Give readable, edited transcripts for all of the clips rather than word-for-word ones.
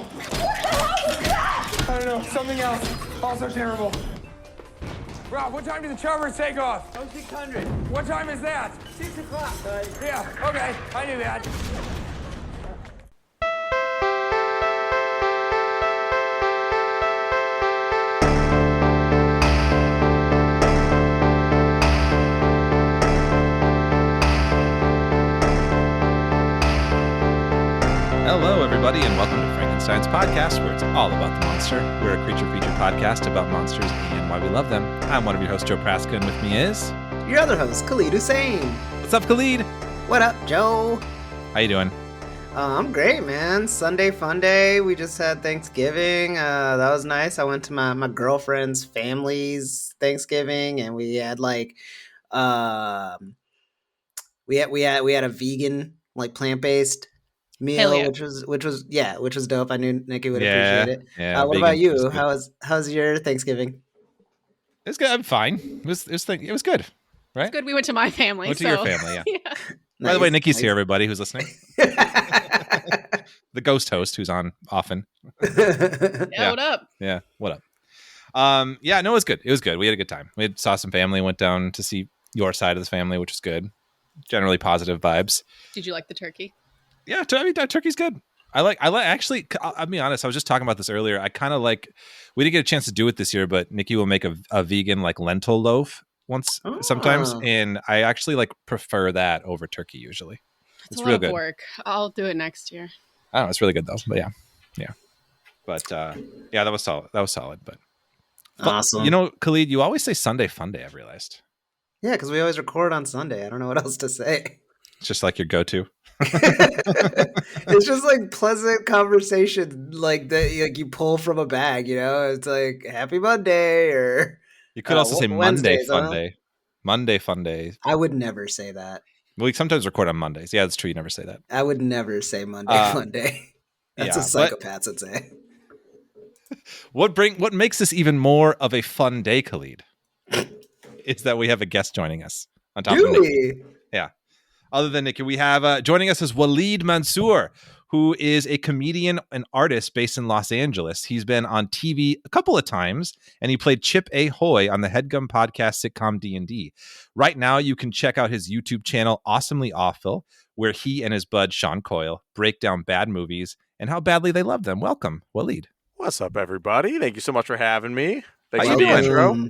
I don't know. Something else. Also terrible. Rob, what time did the choppers take off? 0600. What time is that? 6 o'clock, buddy. Yeah, okay. I knew that. Hello, everybody, and welcome to Frankenstein's podcast, where it's all about the monster. We're a creature-feature podcast about monsters and why we love them. I'm one of your hosts, Joe Praska, and with me is... Your other host, Khalid Hussein. What's up, Khalid? What up, Joe? How you doing? I'm great, man. Sunday fun day. We just had Thanksgiving. That was nice. I went to my girlfriend's family's Thanksgiving, and we had like we had a vegan, like plant-based meal, yeah. which was dope. I knew Nikki would appreciate it. Yeah. What about you? How's your Thanksgiving? It was good. I'm fine. It was good, right? It's good. We went to my family. Went to your family, yeah. Yeah. By the way, Nikki's nice. here, everybody who's listening. The ghost host who's on often. Yeah, what up? Yeah, what up? Yeah, no, it was good. It was good. We had a good time. We saw some family, went down to see your side of the family, which was good. Generally positive vibes. Did you like the turkey? Yeah, turkey's good. I like actually, I'll be honest, I was just talking about this earlier. I kind of like, we didn't get a chance to do it this year, but Nikki will make a vegan like lentil loaf sometimes, and I actually like prefer that over turkey usually. It's a real lot good. of work. I'll do it next year. I don't know, it's really good though. But yeah. But yeah, that was solid. But Awesome. you know, Khalid, you always say Sunday fun day, I've realized. Yeah, because we always record on Sunday. I don't know what else to say. It's just like your go-to. It's just like pleasant conversation, like that. Like you pull from a bag, you know. It's like Happy Monday, or You could also say Monday Wednesdays, fun huh? day. Monday fun day. I would never say that. We sometimes record on Mondays. Yeah, that's true. You never say that. I would never say Monday, Monday. That's yeah, a psychopath would say. What makes this even more of a fun day, Khalid, is that we have a guest joining us on top of Nikki. We? Yeah. Other than Nikki, we have joining us is Waleed Mansour, who is a comedian and artist based in Los Angeles. He's been on TV a couple of times, and he played Chip Ahoy on the HeadGum podcast sitcom D&D. Right now, you can check out his YouTube channel, Awesomely Awful, where he and his bud, Sean Coyle, break down bad movies and how badly they love them. Welcome, Waleed. What's up, everybody? Thank you so much for having me. Thanks How for you the doing? intro.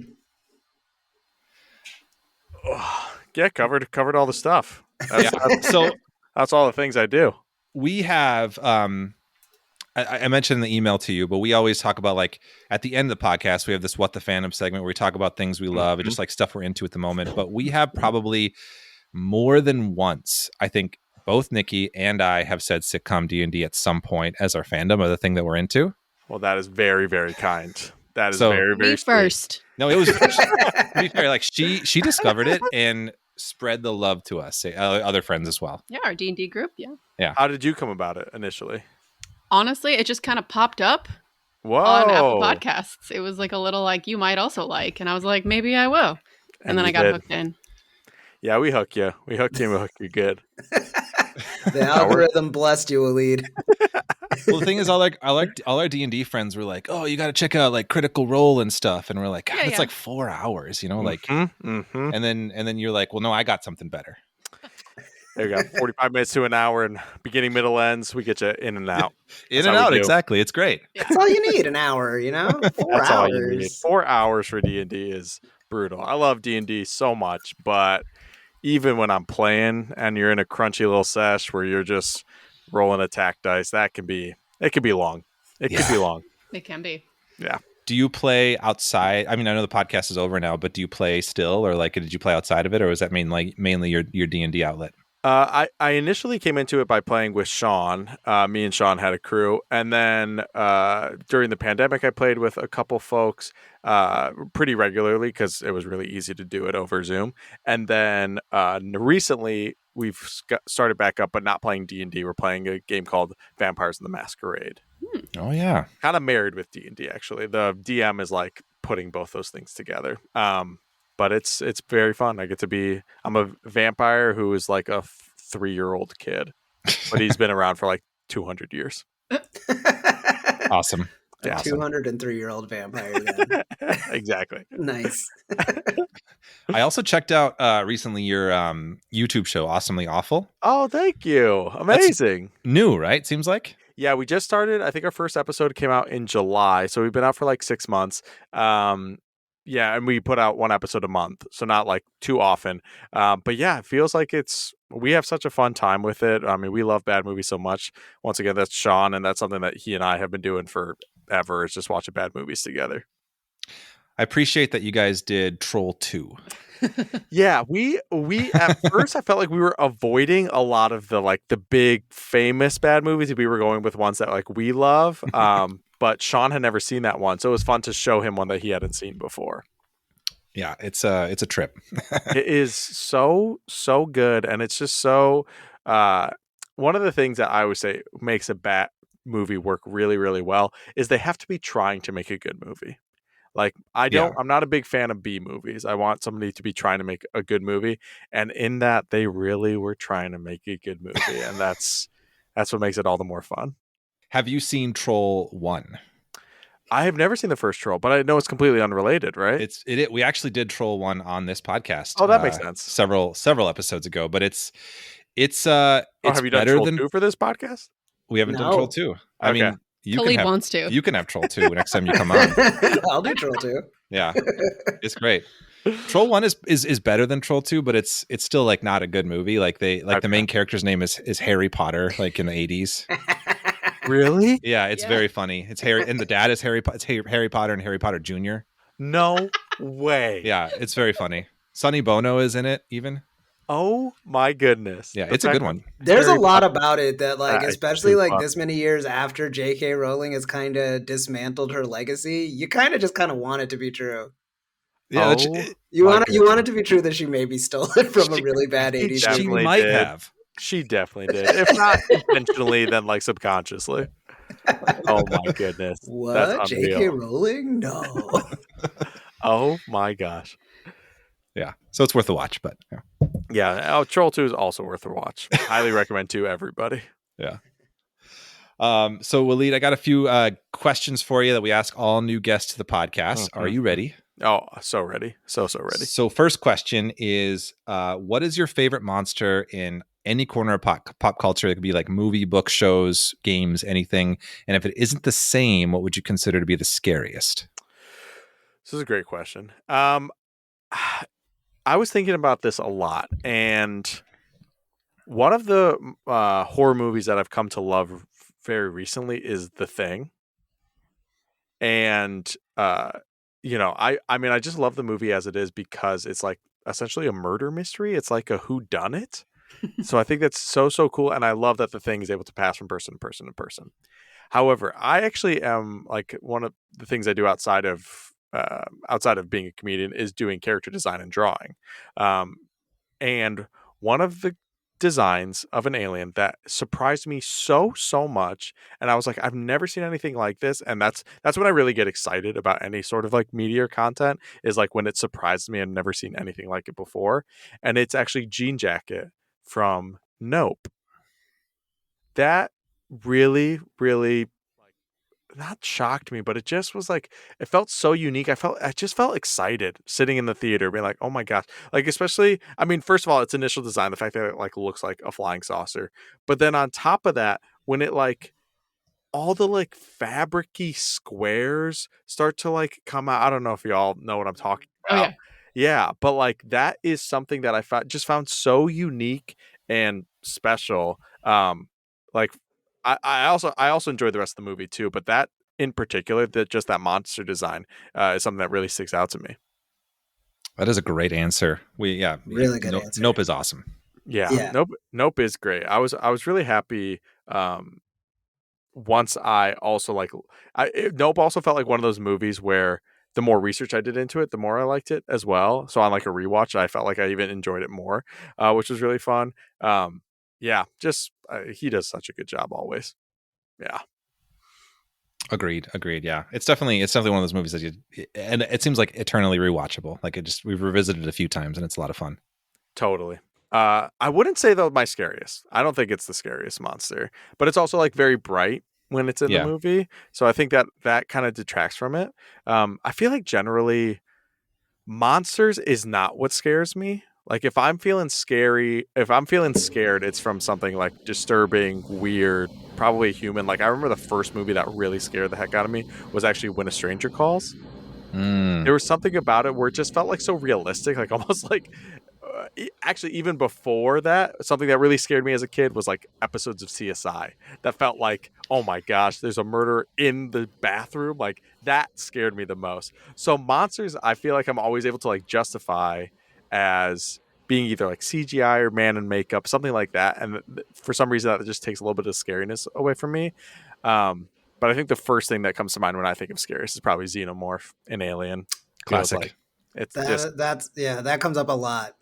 Yeah, covered all the stuff. So That's all the things I do. we have I mentioned in the email to you, but we always talk about, like, at the end of the podcast, we have this What the Fandom segment where we talk about things we love and just like stuff we're into at the moment. But we have probably more than once, I think both Nikki and I have said sitcom D&D at some point as our fandom or the thing that we're into. Well, that is very, very kind. That is So- very, very Me sweet. first. No, it was to be fair, like she discovered it and spread the love to us, other friends as well. Yeah, our D&D group. Yeah. How did you come about it initially? Honestly, it just kind of popped up Whoa. on Apple Podcasts. It was like a little like, you might also like. And I was like, maybe I will. And then you I got did. hooked in. Yeah, we hook you. We hooked you and we hook you good. The algorithm blessed you, Waleed. Well, the thing is, all our D&D friends were like, "Oh, you got to check out like Critical Role and stuff," and we're like, "God, Yeah, it's yeah. like 4 hours, you know, like." Mm-hmm. And then you're like, "Well, no, I got something better." There you go. 45 minutes to an hour and beginning, middle, ends. We get you in and out. In That's and how we out, do. exactly. It's great. That's all you need, an hour, you know? 4 That's hours. all you need. 4 hours for D&D is brutal. I love D&D so much, but even when I'm playing and you're in a crunchy little sesh where you're just rolling attack dice, it can be long. It could be long. It can be. Yeah. Do you play outside? I mean, I know the podcast is over now, but do you play still, or like, did you play outside of it, or was that mainly your D&D outlet? I initially came into it by playing with Sean. Me and Sean had a crew. And then during the pandemic, I played with a couple folks pretty regularly because it was really easy to do it over Zoom. And then recently, we've started back up, but not playing D&D. We're playing a game called Vampires in the Masquerade. Oh, yeah. Kind of married with D&D, actually. The DM is like putting both those things together. But it's very fun. I'm a vampire who is like a 3-year-old kid, but he's been around for like 200 years. Awesome. A Awesome. 203-year-old vampire then. Exactly. Nice. I also checked out recently your YouTube show, Awesomely Awful. Oh, thank you. Amazing. New, right? Seems like. Yeah, we just started. I think our first episode came out in July, so we've been out for like 6 months. Yeah, and we put out one episode a month, so not like too often. But yeah, it feels like we have such a fun time with it. I mean, we love bad movies so much. Once again, that's Sean, and that's something that he and I have been doing forever, is just watching bad movies together. I appreciate that you guys did Troll 2. Yeah, we at first I felt like we were avoiding a lot of the big famous bad movies. We were going with ones that like we love. But Sean had never seen that one, so it was fun to show him one that he hadn't seen before. Yeah, it's a trip. It is so good, and it's just so one of the things that I always say makes a bad movie work really, really well is they have to be trying to make a good movie. Like I'm not a big fan of B movies. I want somebody to be trying to make a good movie, and in that they really were trying to make a good movie, and that's what makes it all the more fun. Have you seen Troll 1? I have never seen the first Troll, but I know it's completely unrelated, right? We actually did Troll 1 on this podcast. Oh, that makes sense. Several episodes ago, but it's have you done better Troll than 2 for this podcast? We haven't done Troll 2. I Okay. mean, Khalid wants to. You can have Troll 2 next time you come on. I'll do Troll 2. Yeah, it's great. Troll 1 is better than Troll 2, but it's still like not a good movie. Like the main character's name is Harry Potter, like in the 80s. Really? Yeah, it's very funny. It's Harry, and the dad is Harry Potter and Harry Potter Jr. No way. Yeah, it's very funny. Sonny Bono is in it even. Oh my goodness. Yeah, it's a good one. There's Harry a lot Potter. about it that like, It's especially too like fun. this many years after J.K. Rowling has kind of dismantled her legacy, you kind of want it to be true. Yeah, You want it to be true that she maybe stole it from a really bad 80s she definitely might did. have. She definitely did. If not intentionally, then like subconsciously. Oh my goodness. What? That's unreal. J.K. Rowling? No. Oh my gosh. Yeah, so it's worth a watch. But Yeah. Troll 2 is also worth a watch. Highly recommend to everybody. yeah. So Waleed, I got a few questions for you that we ask all new guests to the podcast. Mm-hmm. Are you ready? Oh, so ready. So ready. So first question is, what is your favorite monster in any corner of pop culture? It could be like movie, book, shows, games, anything. And if it isn't the same, what would you consider to be the scariest? This is a great question. I was thinking about this a lot, and one of the horror movies that I've come to love very recently is The Thing. And I mean, I just love the movie as it is because it's like essentially a murder mystery. It's like a whodunit. So I think that's so cool, and I love that The Thing is able to pass from person to person to person. However, I actually am like, one of the things I do outside of being a comedian is doing character design and drawing. And one of the designs of an alien that surprised me so much, and I was like, I've never seen anything like this, and that's when I really get excited about any sort of like media or content, is like when it surprises me. I've never seen anything like it before, and it's actually Jean Jacket from Nope. That really not shocked me, but it just was like, it felt so unique. I just felt excited sitting in the theater being like, oh my gosh. Like, especially, I mean, first of all, its initial design, the fact that it like looks like a flying saucer, but then on top of that, when it like, all the like fabric-y squares start to like come out. I don't know if y'all know what I'm talking about. Oh, Yeah, but like that is something that I found so unique and special. Like I also enjoyed the rest of the movie too, but that in particular, that monster design is something that really sticks out to me. That is a great answer. Really good answer. Nope is awesome. Yeah. Nope is great. I was really happy. Once I also like, Nope also felt like one of those movies where the more research I did into it, the more I liked it as well. So on like a rewatch, I felt like I even enjoyed it more, which was really fun. He does such a good job always. Yeah. Agreed. Yeah, it's definitely one of those movies and it seems like eternally rewatchable. Like we've revisited it a few times, and it's a lot of fun. Totally. I wouldn't say though my scariest. I don't think it's the scariest monster, but it's also like very bright when it's in Yeah. the movie. So I think that kind of detracts from it. I feel like generally monsters is not what scares me. Like if I'm feeling scared, it's from something like disturbing, weird, probably human. Like I remember the first movie that really scared the heck out of me was actually When a Stranger Calls. Mm. There was something about it where it just felt like so realistic, like almost like actually even before that, something that really scared me as a kid was like episodes of CSI that felt like, oh my gosh, there's a murder in the bathroom. Like that scared me the most. So monsters, I feel like I'm always able to like justify as being either like CGI or man in makeup, something like that. And for some reason that just takes a little bit of scariness away from me. But I think the first thing that comes to mind when I think of scariest is probably Xenomorph and Alien. Feels Classic. like it's just that comes up a lot.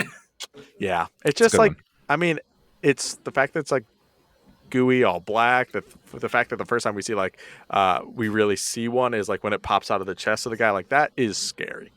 yeah. It's a just good like one. I mean, it's the fact that it's like gooey, all black. The fact that the first time we see like we really see one is like when it pops out of the chest of the guy. Like that is scary.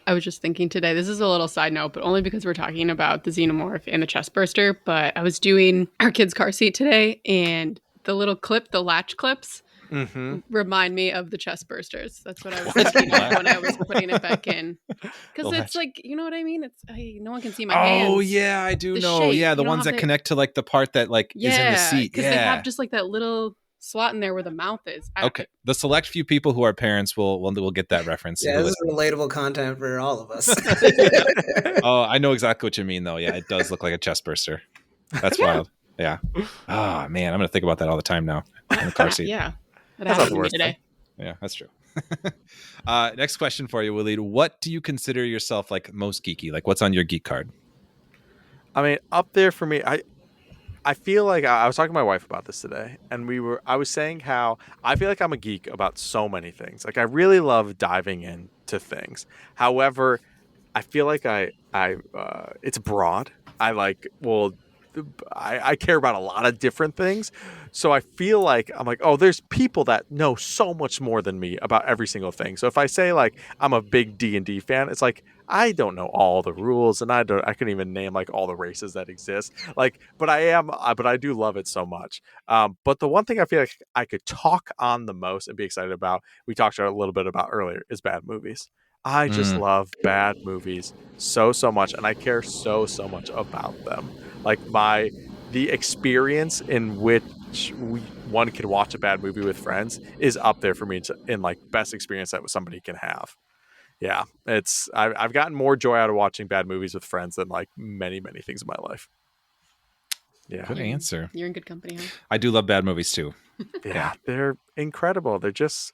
I was just thinking today, this is a little side note, but only because we're talking about the xenomorph and the chest burster. But I was doing our kid's car seat today, and the little clip, the latch clips, Mm-hmm. remind me of the chest bursters. That's what I was thinking of when I was putting it back in. Because The it's like, you know what I mean? It's no one can see my Oh hands. yeah, I do The know. shape, Yeah, the you know ones how that they- connect to like the part that like is in the seat. because Yeah. they have just like that little slot in there where the mouth is. Okay. The select few people who are parents will get that reference. Yeah, who this is listen. relatable content for all of us. Oh, I know exactly what you mean though. Yeah, it does look like a chest burster. That's wild. Yeah. Oh man, I'm gonna think about that all the time now in the car seat. Yeah, that That's not happened the to me worst today. Yeah, that's true. Next question for you, Waleed. What do you consider yourself like most geeky? Like what's on your geek card? I mean, up there for me, I feel like I was talking to my wife about this today, and I was saying how I feel like I'm a geek about so many things. Like I really love diving into things. However, I feel like it's broad. I care about a lot of different things. So I feel like I'm like, oh, there's people that know so much more than me about every single thing. So if I say like I'm a big D&D fan, it's like I don't know all the rules, and I couldn't even name like all the races that exist. Like, but I do love it so much. But the one thing I feel like I could talk on the most and be excited about, we talked a little bit about earlier, is bad movies. I just love bad movies so much, and I care so much about them. Like the experience in which one can watch a bad movie with friends is up there for me in like best experience that somebody can have. Yeah, I've gotten more joy out of watching bad movies with friends than like many things in my life. Yeah, Good answer. You're in good company, huh? I do love bad movies too. yeah, they're incredible. They're just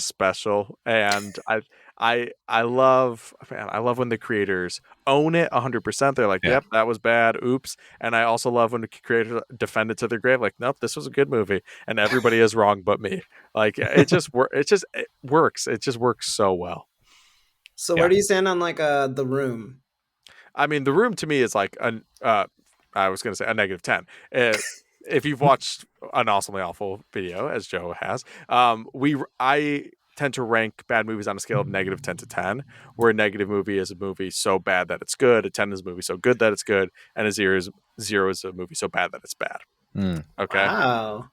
special, and I love, man, I love when the creators own it 100%. They're like, Yeah. yep, that was bad, oops. And I also love when the creators defend it to their grave, like, nope, this was a good movie, and everybody is wrong but me. Like it works. It just works so well. So Yeah. where do you stand on like The Room? I mean, The Room to me is like I was going to say a -10. If you've watched an Awesomely Awful video, as Joe has, I tend to rank bad movies on a scale of -10 to 10, where a negative movie is a movie so bad that it's good, a 10 is a movie so good that it's good, and a 0 is a movie so bad that it's bad. Okay. Wow.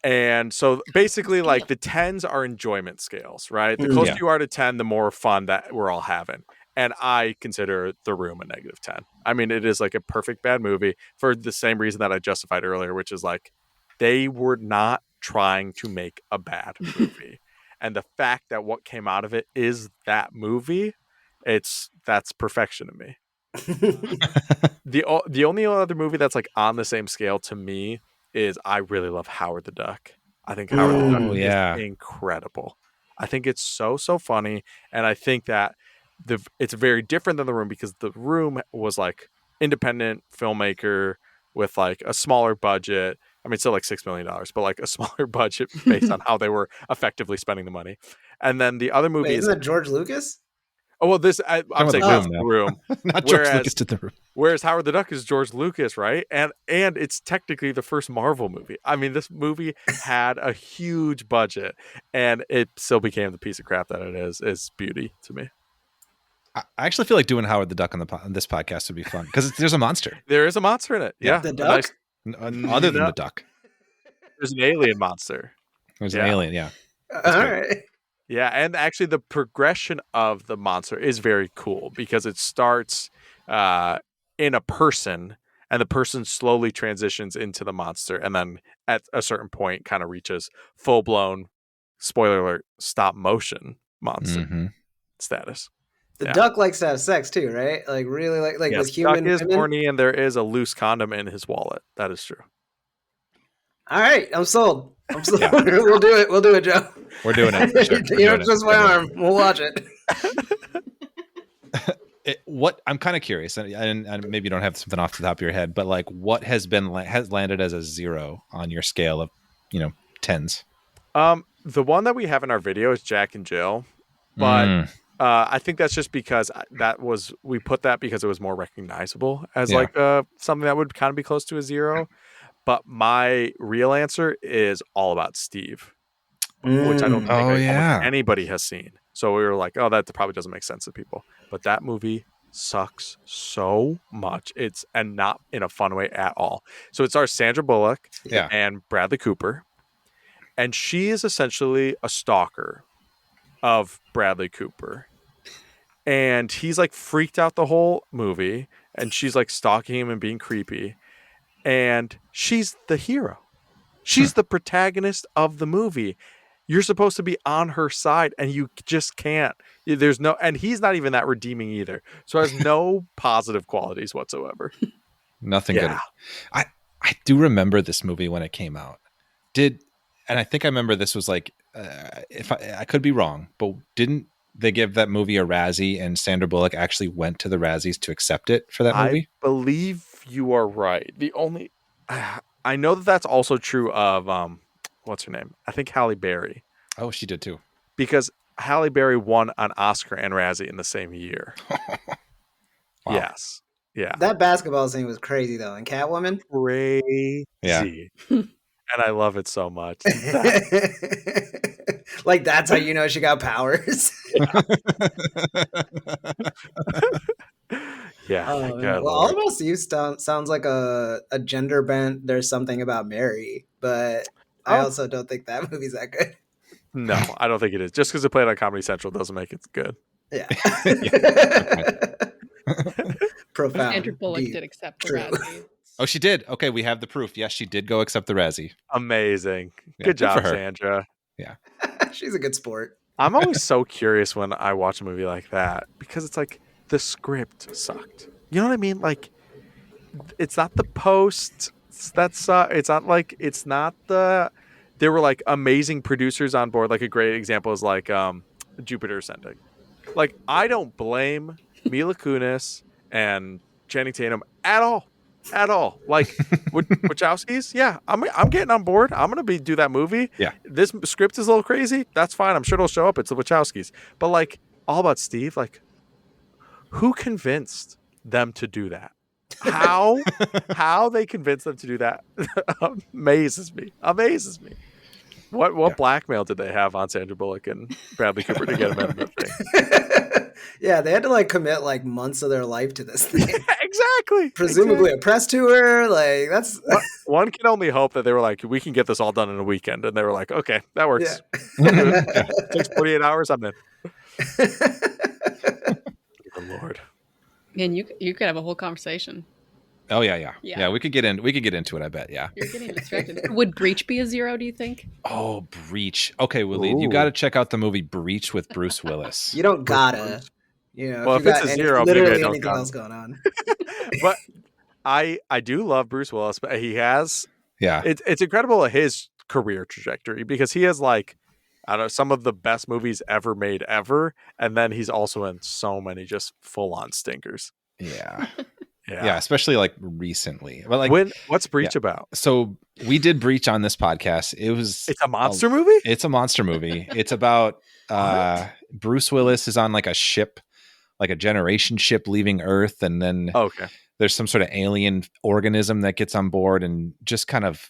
And so basically, like the 10s are enjoyment scales, right? The closer Yeah. you are to 10, the more fun that we're all having. And I consider The Room a -10. I mean, it is like a perfect bad movie for the same reason that I justified earlier, which is like they were not trying to make a bad movie. And the fact that what came out of it is that movie, that's perfection to me. The only other movie that's like on the same scale to me is I really love Howard the Duck. I think Howard the Duck is incredible. I think it's so funny, and I think that it's very different than The Room because The Room was like independent filmmaker with like a smaller budget. I mean, still like $6 million, but like a smaller budget based on how they were effectively spending the money. And then the other movie Isn't that George Lucas? oh well, I'm saying The Room, Not George Lucas did The Room. Whereas Howard the Duck is George Lucas, right? And it's technically the first Marvel movie. I mean, this movie had a huge budget, and it still became the piece of crap that it is. It's beauty to me. I actually feel like doing Howard the Duck on this podcast would be fun because there's a monster. There is a monster in it. Yeah, The duck? Other than the duck. There's an alien monster. There's an alien. Yeah. All great. right. Yeah, and actually the progression of the monster is very cool because it starts in a person, and the person slowly transitions into the monster, and then at a certain point kind of reaches full-blown, spoiler alert, stop motion monster status. The Yeah. duck likes to have sex too, right? Like really like Yes, with human Duck is women. horny, and there is a loose condom in his wallet. That is true. All right, I'm sold. I'm sold. Yeah. We'll do it. We'll do it, Joe. We're doing it. For sure. We're You doing don't it. twist my arm. We'll watch it. What I'm kind of curious, and maybe you don't have something off the top of your head, but like, what has landed as a 0 on your scale of, 10s? The one that we have in our video is Jack and Jill, but I think that's just because we put that because it was more recognizable as like something that would kind of be close to a 0. But my real answer is All About Steve, which I don't think almost anybody has seen. So we were like, oh, that probably doesn't make sense to people. But that movie sucks so much. And not in a fun way at all. So it stars Sandra Bullock and Bradley Cooper. And she is essentially a stalker of Bradley Cooper. And he's like freaked out the whole movie. And she's like stalking him and being creepy. And she's the hero. She's the protagonist of the movie. You're supposed to be on her side, and you just can't. There's no, and he's not even that redeeming either. So it has no positive qualities whatsoever. Nothing good. I do remember this movie when it came out. And I think I remember this was like, if I could be wrong, but didn't they give that movie a Razzie, and Sandra Bullock actually went to the Razzies to accept it for that movie? I believe you are right. The only, I know that's also true of, what's her name? I think Halle Berry. Oh, she did too. Because Halle Berry won an Oscar and Razzie in the same year. Wow. Yes. Yeah. That basketball scene was crazy though, and Catwoman. Crazy. Yeah. And I love it so much. Like that's how you know she got powers. Yeah. Well, All About Steve sounds like a gender bent. There's something about Mary, but I also don't think that movie's that good. No, I don't think it is. Just because it played on Comedy Central doesn't make it good. Yeah. Profound. Sandra Bullock did accept the Razzie. Oh, she did. Okay, we have the proof. Yes, she did go accept the Razzie. Amazing. Yeah, good job, for her. Sandra. Yeah. She's a good sport. I'm always so curious when I watch a movie like that because it's like the script sucked. You know what I mean? Like, it's not the post that's it's not like it's not the. There were like amazing producers on board. Like a great example is like Jupiter Ascending. Like I don't blame Mila Kunis and Channing Tatum at all. At all. Like Wachowskis, yeah, I'm getting on board. I'm gonna do that movie. Yeah. This script is a little crazy. That's fine. I'm sure it'll show up. It's the Wachowskis. But like All About Steve, like who convinced them to do that? How they convinced them to do that amazes me. What blackmail did they have on Sandra Bullock and Bradley Cooper to get them in the thing? Yeah, they had to like commit like months of their life to this thing. Exactly. Presumably a press tour. Like that's one can only hope that they were like, we can get this all done in a weekend, and they were like, okay, that works. Yeah. It takes 48 hours. I'm in. Good Lord. Man, you could have a whole conversation. Oh yeah. Yeah. We could get into it. I bet. Yeah. You're getting distracted. Would Breach be a 0? Do you think? Oh, Breach. Okay, Waleed, you got to check out the movie Breach with Bruce Willis. You don't gotta. You know, Well, if you if it's got a 0, maybe I literally don't anything count. else going on. But I do love Bruce Willis, but he has Yeah. it's incredible his career trajectory because he has like I don't know some of the best movies ever made ever, and then he's also in so many just full on stinkers. Yeah. Yeah. Yeah, especially like recently. But like what's Breach about? So we did Breach on this podcast. It's a monster movie? It's a monster movie. It's about Bruce Willis is on like a ship, like a generation ship leaving Earth, and then there's some sort of alien organism that gets on board and just kind of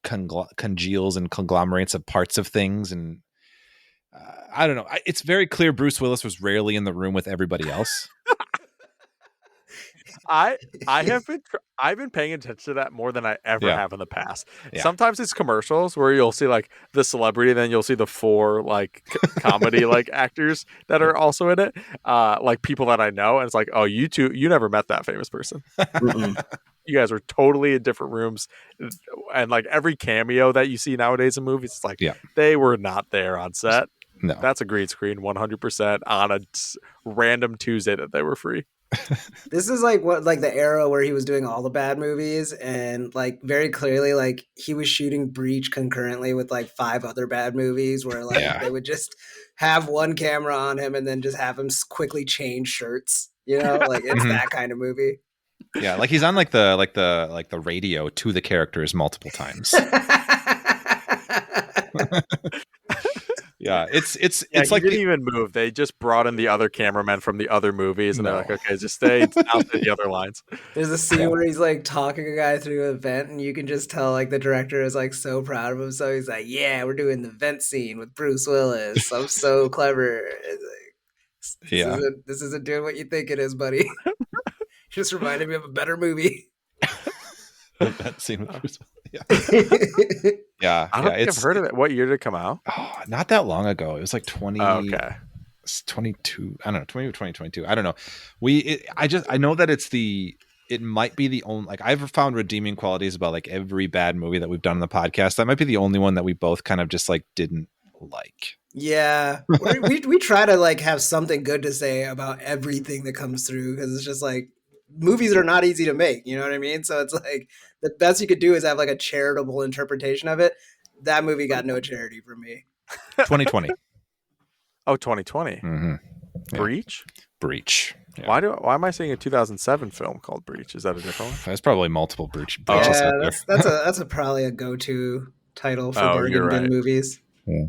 congeals and conglomerates of parts of things. And I don't know. It's very clear Bruce Willis was rarely in the room with everybody else. I've been paying attention to that more than I ever Yeah. have in the past. Yeah. Sometimes it's commercials where you'll see like the celebrity, then you'll see the 4 like comedy like actors that are also in it, like people that I know, and it's like, oh, you never met that famous person. You guys were totally in different rooms, and like every cameo that you see nowadays in movies, it's like they were not there on set. No. That's a green screen 100% on a random Tuesday that they were free. This is like the era where he was doing all the bad movies, and like very clearly like he was shooting Breach concurrently with like 5 other bad movies where like they would just have one camera on him and then just have him quickly change shirts, you know, like it's that kind of movie. Yeah, like he's on like the radio to the characters multiple times. Yeah, it's like he didn't even move. They just brought in the other cameramen from the other movies, and they're like, okay, just stay out to the other lines. There's a scene where he's like talking a guy through a vent, and you can just tell like the director is like so proud of him. So he's like, "Yeah, we're doing the vent scene with Bruce Willis. I'm so clever." It's like, this isn't doing what you think it is, buddy. Just reminded me of a better movie. That scene with Bruce. Yeah. I don't think I've heard of it. What year did it come out? Oh, not that long ago. It was like 22. I don't know, 2022. I don't know. I know that it might be the only, like I've found redeeming qualities about like every bad movie that we've done on the podcast. That might be the only one that we both kind of just like didn't like. Yeah. we try to like have something good to say about everything that comes through, because it's just like movies are not easy to make, you know what I mean? So it's like the best you could do is have like a charitable interpretation of it. That movie got no charity from me. 2020. Oh, 2020. Mm-hmm. Yeah. Breach. Yeah. Why am I seeing a 2007 film called Breach? Is that a different one? There's probably multiple breaches. Yeah, that's probably a go-to title for bargain bin movies. Yeah.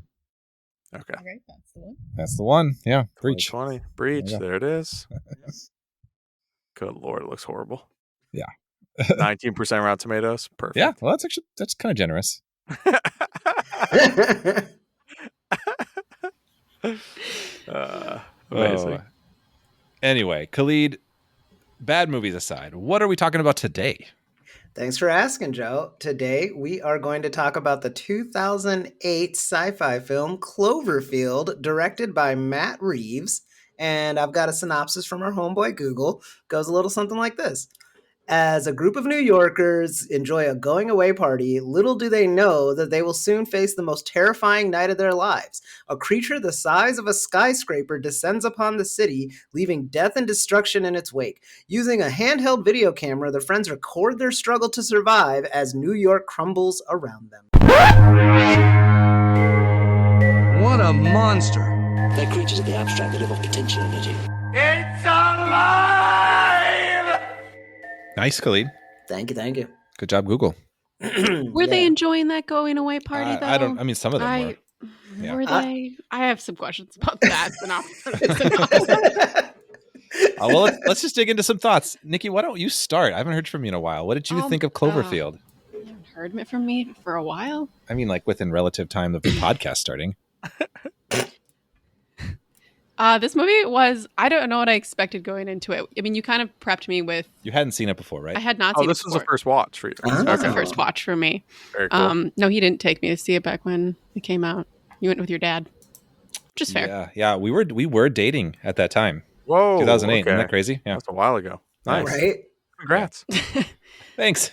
Okay, that's the one. That's the one. Yeah, Breach. 2020. Breach. There it is. Good Lord, it looks horrible. Yeah. 19% Rotten Tomatoes. Perfect. Yeah, well, that's kind of generous. Amazing. Anyway, Khalid, bad movies aside, what are we talking about today? Thanks for asking, Joe. Today, we are going to talk about the 2008 sci-fi film Cloverfield, directed by Matt Reeves. And I've got a synopsis from our homeboy Google. Goes a little something like this. As a group of New Yorkers enjoy a going-away party, little do they know that they will soon face the most terrifying night of their lives. A creature the size of a skyscraper descends upon the city, leaving death and destruction in its wake. Using a handheld video camera, the friends record their struggle to survive as New York crumbles around them. What a monster! They're creatures of the abstract that live off potential energy. It's alive! Nice, Khalid. Thank you. Good job, Google. Were they enjoying that going away party though? I mean, some of them were. Yeah. Were they? I have some questions about that. Well, let's just dig into some thoughts. Nikki, why don't you start? I haven't heard from you in a while. What did you think of Cloverfield? You haven't heard from me for a while? I mean, like within relative time of the podcast starting. This movie was, I don't know what I expected going into it. I mean, you kind of prepped me with... You hadn't seen it before, right? I had not seen it before. This was the first watch for you. This was the first watch for me. Very cool. No, he didn't take me to see it back when it came out. You went with your dad. Which is fair. Yeah. We were dating at that time. Whoa. 2008. Okay. Isn't that crazy? Yeah. That's a while ago. Nice. Right? Congrats. Thanks.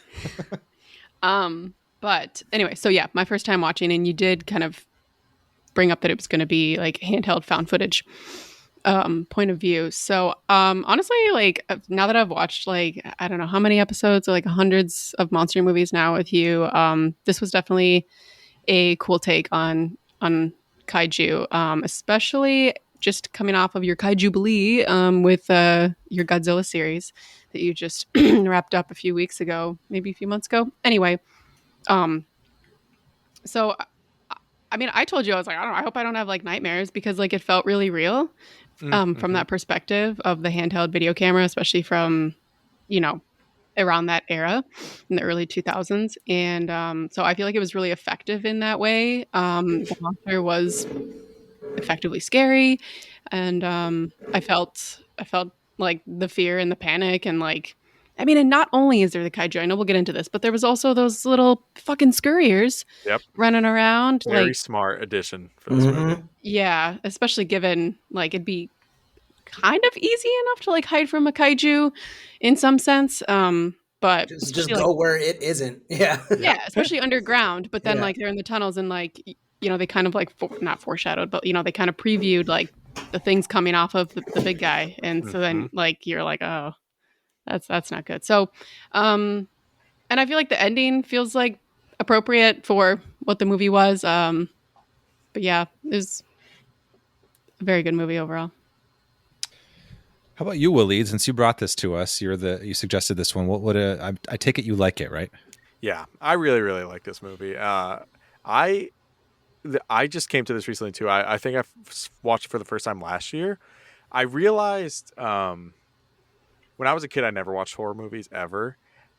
But anyway, so yeah, my first time watching, and you did kind of bring up that it was going to be like handheld found footage point of view. So honestly, like now that I've watched like I don't know how many episodes or like hundreds of monster movies now with you, this was definitely a cool take on kaiju, especially just coming off of your Kaiju Jubilee with your Godzilla series that you just wrapped up a few weeks ago, maybe a few months ago. Anyway, so I mean, I told you, I was like, I don't know, I hope I don't have like nightmares, because like it felt really real from that perspective of the handheld video camera, especially from, you know, around that era in the early 2000s. And so I feel like it was really effective in that way. The monster was effectively scary, and I felt like the fear and the panic and like I mean, and not only is there the kaiju, I know we'll get into this, but there was also those little fucking scurriers Yep. running around. Very Like, smart addition for this movie. yeah, especially given like it'd be kind of easy enough to like hide from a kaiju in some sense. But Just especially, go like, where it isn't. Yeah. yeah, especially underground. But then Yeah. like they're in the tunnels and like they kind of like not foreshadowed, but they kind of previewed like the things coming off of the big guy, and so then like you're like, oh, that's not good. So, and I feel like the ending feels like appropriate for what the movie was. But yeah, it was a very good movie overall. How about you, Waleed? Since you brought this to us, you suggested this one. What would I take it you like it, right? Yeah, I really, really like this movie. I just came to this recently too. I think I watched it for the first time last year. I realized when I was a kid, I never watched horror movies ever.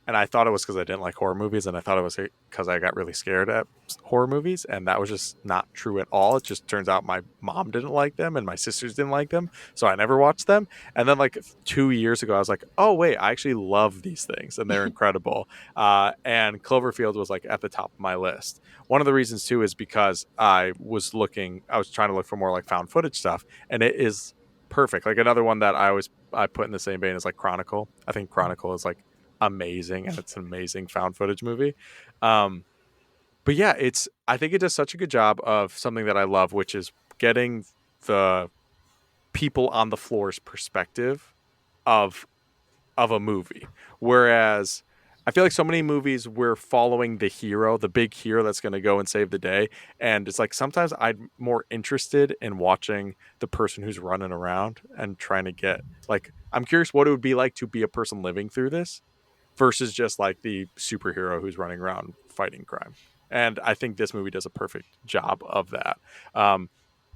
And I thought it was because I didn't like horror movies. And I thought it was because I got really scared at horror movies. And that was just not true at all. It just turns out my mom didn't like them and my sisters didn't like them. So I never watched them. And then like 2 years ago, I was like, oh, wait, I actually love these things. And they're incredible. And Cloverfield was like at the top of my list. One of the reasons too is because I was trying to look for more like found footage stuff. And it is perfect. Like another one that I put in the same vein is like Chronicle. I think Chronicle is like amazing, and it's an amazing found footage movie. But yeah, I think it does such a good job of something that I love, which is getting the people on the floor's perspective of a movie. Whereas I feel like so many movies we're following the hero, the big hero that's going to go and save the day. And it's like sometimes I'm more interested in watching the person who's running around and trying to get like, I'm curious what it would be like to be a person living through this versus just like the superhero who's running around fighting crime. And I think this movie does a perfect job of that.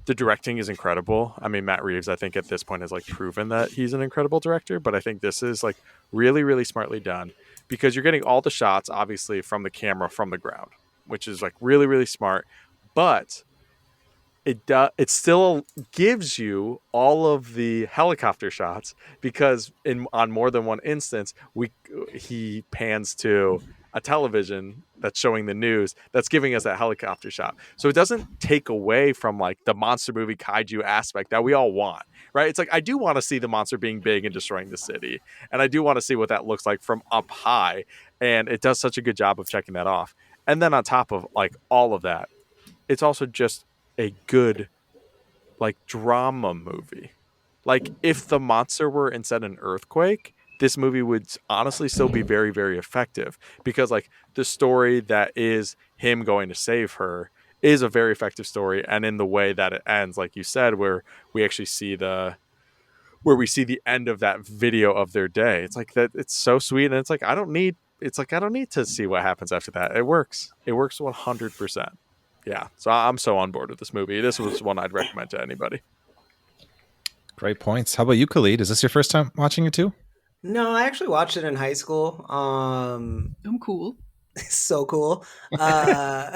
The directing is incredible. I mean, Matt Reeves, I think at this point has like proven that he's an incredible director, but I think this is like really, really smartly done because you're getting all the shots, obviously, from the camera from the ground, which is like really, really smart. But it still gives you all of the helicopter shots because on more than one instance he pans to a television that's showing the news that's giving us that helicopter shot, so it doesn't take away from like the monster movie kaiju aspect that we all want, right? It's like I do want to see the monster being big and destroying the city, and I do want to see what that looks like from up high, and it does such a good job of checking that off. And then on top of like all of that, it's also just a good like drama movie. Like if the monster were instead an earthquake, this movie would honestly still be very, very effective because like the story that is him going to save her is a very effective story. And in the way that it ends, like you said, where we actually see the end of that video of their day, it's like that. It's so sweet. And it's like, I don't need to see what happens after that. It works 100%. Yeah, so I'm so on board with this movie. This was one I'd recommend to anybody. Great points. How about you, Khalid? Is this your first time watching it too? No, I actually watched it in high school. I'm cool. So cool. I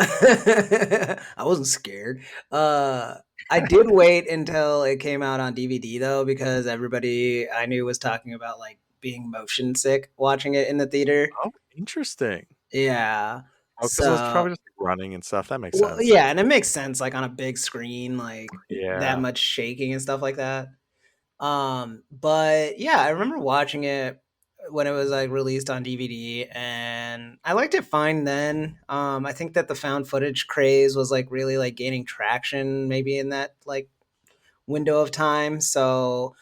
wasn't scared. I did wait until it came out on DVD though, because everybody I knew was talking about like being motion sick watching it in the theater. Oh, interesting. Yeah. Oh, because it was probably just like running and stuff. That makes sense. Yeah, and it makes sense like on a big screen, like Yeah. that much shaking and stuff like that. But yeah, I remember watching it when it was like released on DVD, and I liked it fine then. I think that the found footage craze was like really like gaining traction maybe in that like window of time, so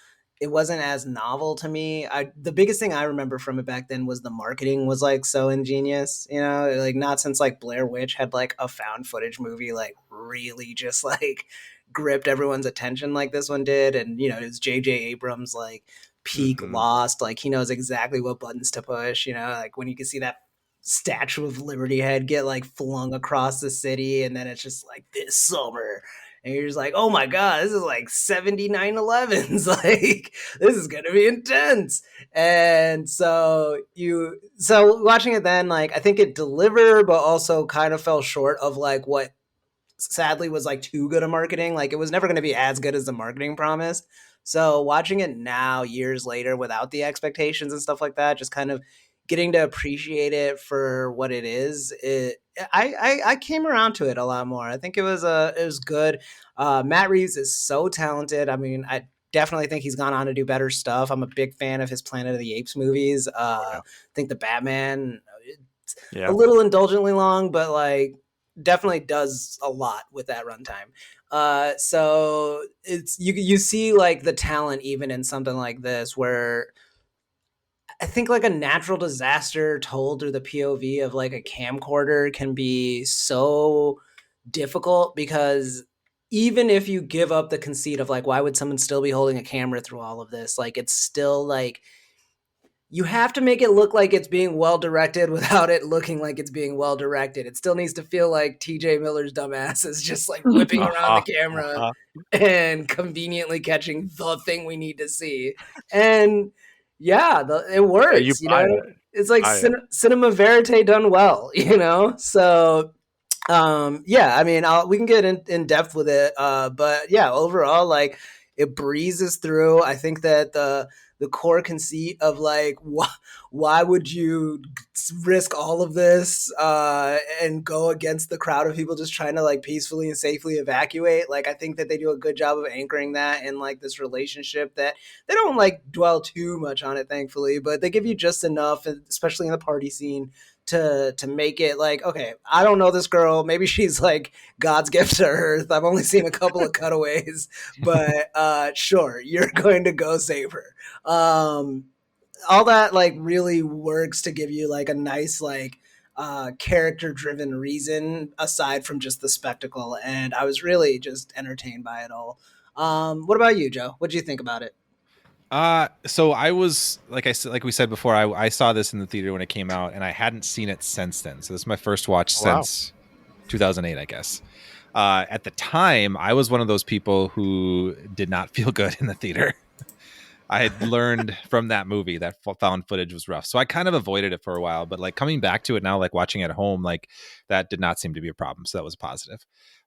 it wasn't as novel to me. The biggest thing I remember from it back then was the marketing was like so ingenious, like not since like Blair Witch had like a found footage movie like really just like gripped everyone's attention like this one did. And it's JJ Abrams like peak Lost, like he knows exactly what buttons to push, like when you can see that Statue of Liberty head get like flung across the city, and then it's just like this summer, and you're just like, oh my god, this is like 79/11s, like this is gonna be intense. And so watching it then, like I think it delivered, but also kind of fell short of like what sadly was like too good a marketing. Like it was never going to be as good as the marketing promised. So watching it now, years later, without the expectations and stuff like that, just kind of getting to appreciate it for what it is. I came around to it a lot more. I think it was good. Matt Reeves is so talented. I mean, I definitely think he's gone on to do better stuff. I'm a big fan of his Planet of the Apes movies. I think the Batman, it's a little indulgently long, but like definitely does a lot with that runtime. So it's you see like the talent even in something like this where I think like a natural disaster told through the POV of like a camcorder can be so difficult because even if you give up the conceit of like why would someone still be holding a camera through all of this, like it's still like you have to make it look like it's being well directed without it looking like it's being well directed. It still needs to feel like TJ Miller's dumbass is just like whipping around the camera and conveniently catching the thing we need to see. And yeah, it works. You know, it's like cinema verite done well. You know, so yeah. I mean, we can get in depth with it, but yeah, overall, like it breezes through. I think that the core conceit of like why would you risk all of this and go against the crowd of people just trying to like peacefully and safely evacuate, like I think that they do a good job of anchoring that in like this relationship that they don't like dwell too much on it, thankfully, but they give you just enough, especially in the party scene, to make it like, okay, I don't know this girl, maybe she's like God's gift to earth, I've only seen a couple of cutaways, but sure, you're going to go save her. All that like really works to give you like a nice like character driven reason aside from just the spectacle, and I was really just entertained by it all. What about you, Joe? What did you think about it? So I was like we said before, I saw this in the theater when it came out, and I hadn't seen it since then. So this is my first watch since 2008, I guess. At the time, I was one of those people who did not feel good in the theater. I had learned from that movie that found footage was rough, so I kind of avoided it for a while. But like coming back to it now, like watching it at home, like that did not seem to be a problem. So that was positive.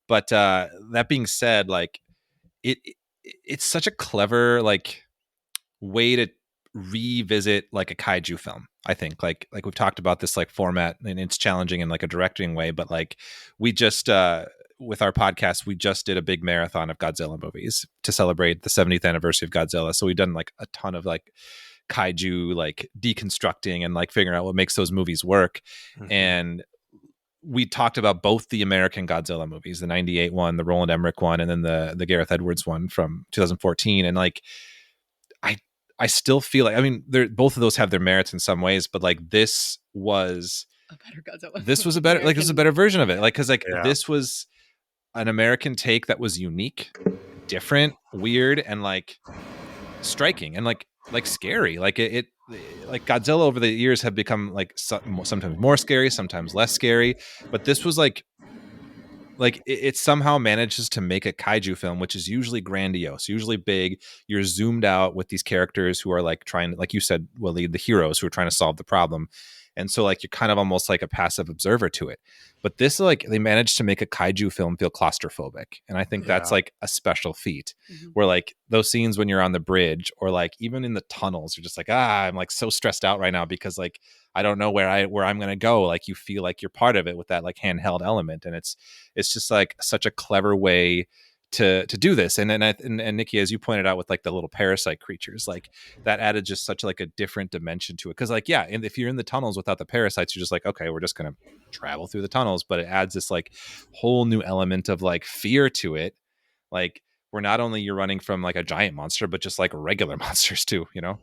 But that being said, like it's such a clever like way to revisit like a kaiju film. I think like we've talked about this like format, and it's challenging in like a directing way, but like we just with our podcast, we just did a big marathon of Godzilla movies to celebrate the 70th anniversary of Godzilla. So we've done like a ton of like kaiju like deconstructing and like figuring out what makes those movies work. Mm-hmm. And we talked about both the American Godzilla movies, the 98 one, the Roland Emmerich one, and then the Gareth Edwards one from 2014. And like I still feel like, I mean, both of those have their merits in some ways, but like this was a better Godzilla. This was a better, like this was a better version of it. Like, cause like this was an American take that was unique, different, weird, and like striking and like scary. Like it like Godzilla over the years have become like sometimes more scary, sometimes less scary. But this was like it somehow manages to make a kaiju film, which is usually grandiose, usually big. You're zoomed out with these characters who are like trying to, like you said, Waleed, the heroes who are trying to solve the problem. And so like you're kind of almost like a passive observer to it. But this, like, they managed to make a kaiju film feel claustrophobic. And I think that's like a special feat where like those scenes when you're on the bridge or like even in the tunnels, you're just like, I'm like so stressed out right now because like I don't know where I'm going to go. Like you feel like you're part of it with that like handheld element. And it's just like such a clever way to do this. And Nikki, as you pointed out with like the little parasite creatures, like that added just such like a different dimension to it. Cause like, yeah, and if you're in the tunnels without the parasites, you're just like, okay, we're just going to travel through the tunnels, but it adds this like whole new element of like fear to it. Like where not only you're running from like a giant monster, but just like regular monsters too, you know?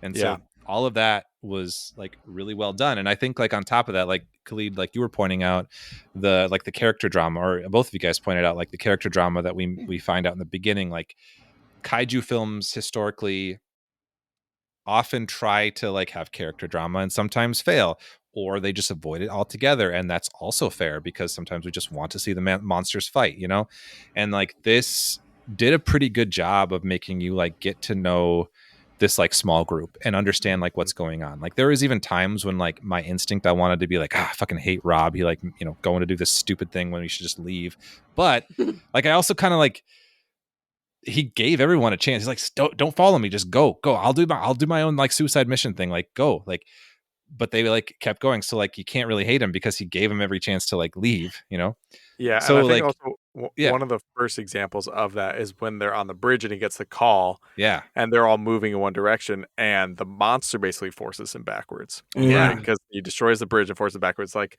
And so all of that was like really well done. And I think like on top of that, like Khalid, like you were pointing out the character drama, or both of you guys pointed out like the character drama that we find out in the beginning. Like kaiju films historically often try to like have character drama and sometimes fail, or they just avoid it altogether. And that's also fair because sometimes we just want to see the monsters fight, you know? And like this did a pretty good job of making you like get to know this like small group and understand like what's going on. Like there was even times when like my instinct, I wanted to be like, I fucking hate Rob. He like, going to do this stupid thing when we should just leave. But like, I also kind of like, he gave everyone a chance. He's like, don't follow me. Just go. I'll do my own like suicide mission thing. Like go, like, but they like kept going. So like, you can't really hate him because he gave him every chance to like leave, Yeah, So and I think like, also yeah. one of the first examples of that is when they're on the bridge and he gets the call, yeah, and they're all moving in one direction, and the monster basically forces him backwards. Yeah. Right? Because he destroys the bridge and forces it backwards. Like